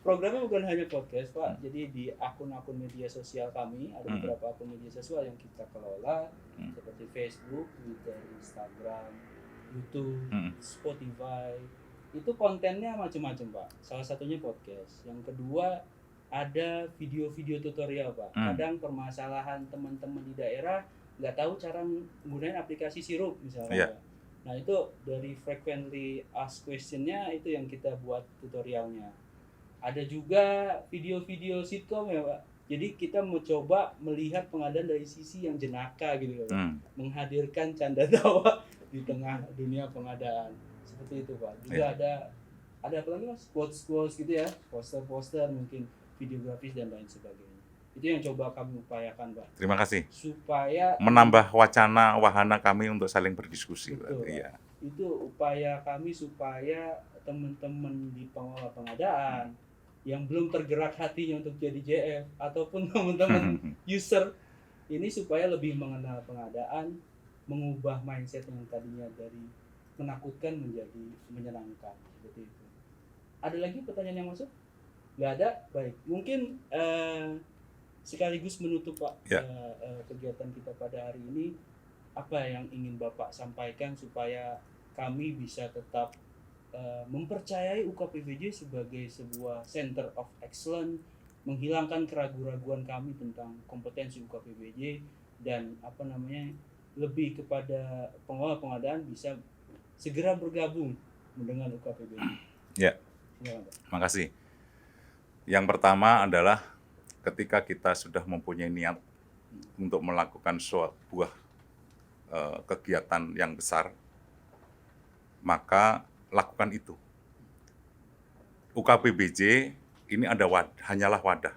Programnya bukan hanya podcast, Pak. Jadi di akun-akun media sosial kami ada beberapa akun media sosial yang kita kelola seperti Facebook, Twitter, Instagram, YouTube, Spotify. Itu kontennya macam-macam, Pak. Salah satunya podcast. Yang kedua ada video-video tutorial Pak. Kadang permasalahan teman-teman di daerah nggak tahu cara menggunakan aplikasi Sirup misalnya. Nah itu dari frequently asked question-nya itu yang kita buat tutorialnya. Ada juga video-video sitcom ya Pak. Jadi kita mau coba melihat pengadaan dari sisi yang jenaka gitu Pak. Menghadirkan canda tawa di tengah dunia pengadaan. Seperti itu Pak. Juga ada apa lagi Mas? Quotes gitu ya, poster-poster mungkin videografis dan lain sebagainya. Itu yang coba kami upayakan Pak. Terima kasih. Supaya menambah wahana kami untuk saling berdiskusi. Betul, iya. Itu upaya kami supaya teman-teman di pengelola pengadaan yang belum tergerak hatinya untuk jadi JF ataupun teman-teman user ini supaya lebih mengenal pengadaan, mengubah mindset yang tadinya dari menakutkan menjadi menyenangkan seperti itu. Ada lagi pertanyaan yang masuk? Nggak ada? Baik. Mungkin sekaligus menutup Pak kegiatan kita pada hari ini, apa yang ingin Bapak sampaikan supaya kami bisa tetap mempercayai UKPBJ sebagai sebuah center of excellence, menghilangkan keraguan-keraguan kami tentang kompetensi UKPBJ dan lebih kepada pengelola pengadaan bisa segera bergabung dengan UKPBJ. Ya. Makasih. Yang pertama adalah ketika kita sudah mempunyai niat untuk melakukan sebuah kegiatan yang besar, maka lakukan itu. UKPBJ ini hanyalah wadah.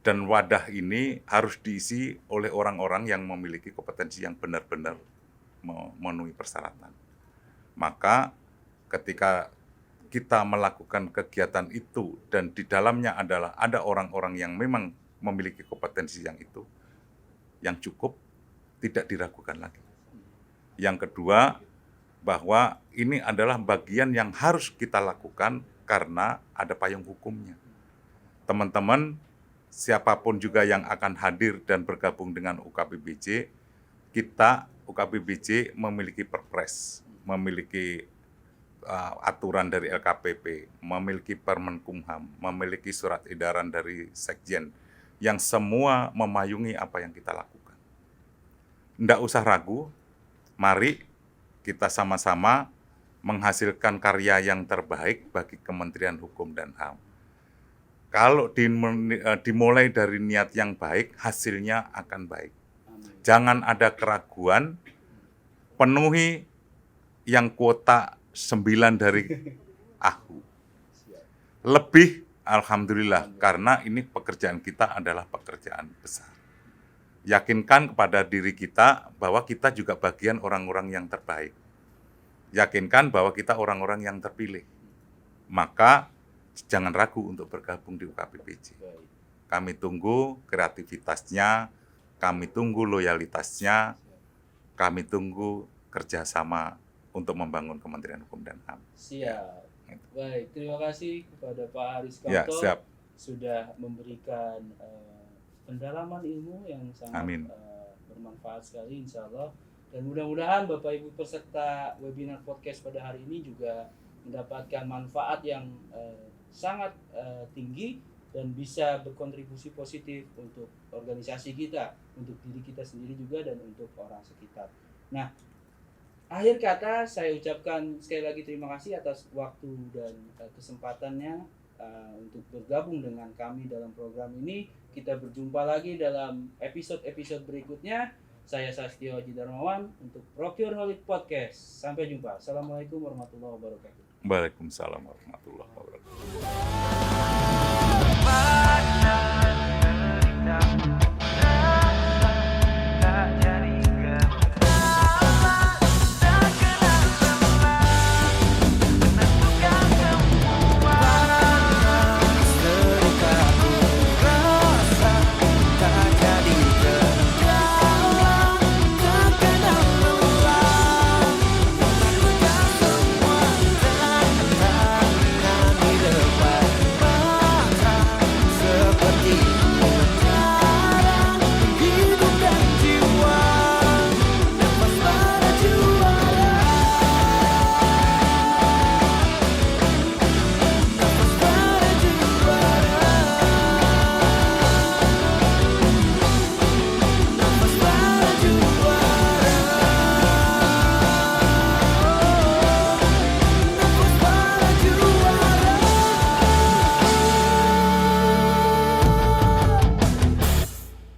Dan wadah ini harus diisi oleh orang-orang yang memiliki kompetensi yang benar-benar memenuhi persyaratan. Maka ketika kita melakukan kegiatan itu dan di dalamnya ada orang-orang yang memang memiliki kompetensi yang cukup, tidak diragukan lagi. Yang kedua, bahwa ini adalah bagian yang harus kita lakukan karena ada payung hukumnya. Teman-teman, siapapun juga yang akan hadir dan bergabung dengan UKPBJ, UKPBJ memiliki perpres, memiliki aturan dari LKPP, memiliki Permenkumham, memiliki surat edaran dari Sekjen, yang semua memayungi apa yang kita lakukan. Nggak usah ragu, mari kita sama-sama menghasilkan karya yang terbaik bagi Kementerian Hukum dan HAM. Kalau dimulai dari niat yang baik, hasilnya akan baik. Jangan ada keraguan, penuhi yang kuota 9 dari AHU. Lebih, alhamdulillah, karena ini pekerjaan kita adalah pekerjaan besar. Yakinkan kepada diri kita bahwa kita juga bagian orang-orang yang terbaik. Yakinkan bahwa kita orang-orang yang terpilih. Maka jangan ragu untuk bergabung di UKPBJ. Kami tunggu kreativitasnya, kami tunggu loyalitasnya, kami tunggu kerjasama untuk membangun Kementerian Hukum dan HAM. Siap. Baik, terima kasih kepada Pak Haris Kanto sudah memberikan pendalaman ilmu yang sangat bermanfaat sekali insya Allah. Dan mudah-mudahan Bapak Ibu peserta webinar podcast pada hari ini juga mendapatkan manfaat yang sangat tinggi dan bisa berkontribusi positif untuk organisasi kita, untuk diri kita sendiri juga dan untuk orang sekitar. Nah, akhir kata saya ucapkan sekali lagi terima kasih atas waktu dan kesempatannya untuk bergabung dengan kami dalam program ini. Kita berjumpa lagi dalam episode-episode berikutnya. Saya Sastio Haji Darmawan untuk Procureholic Podcast. Sampai jumpa. Assalamualaikum warahmatullahi wabarakatuh. Waalaikumsalam warahmatullahi wabarakatuh.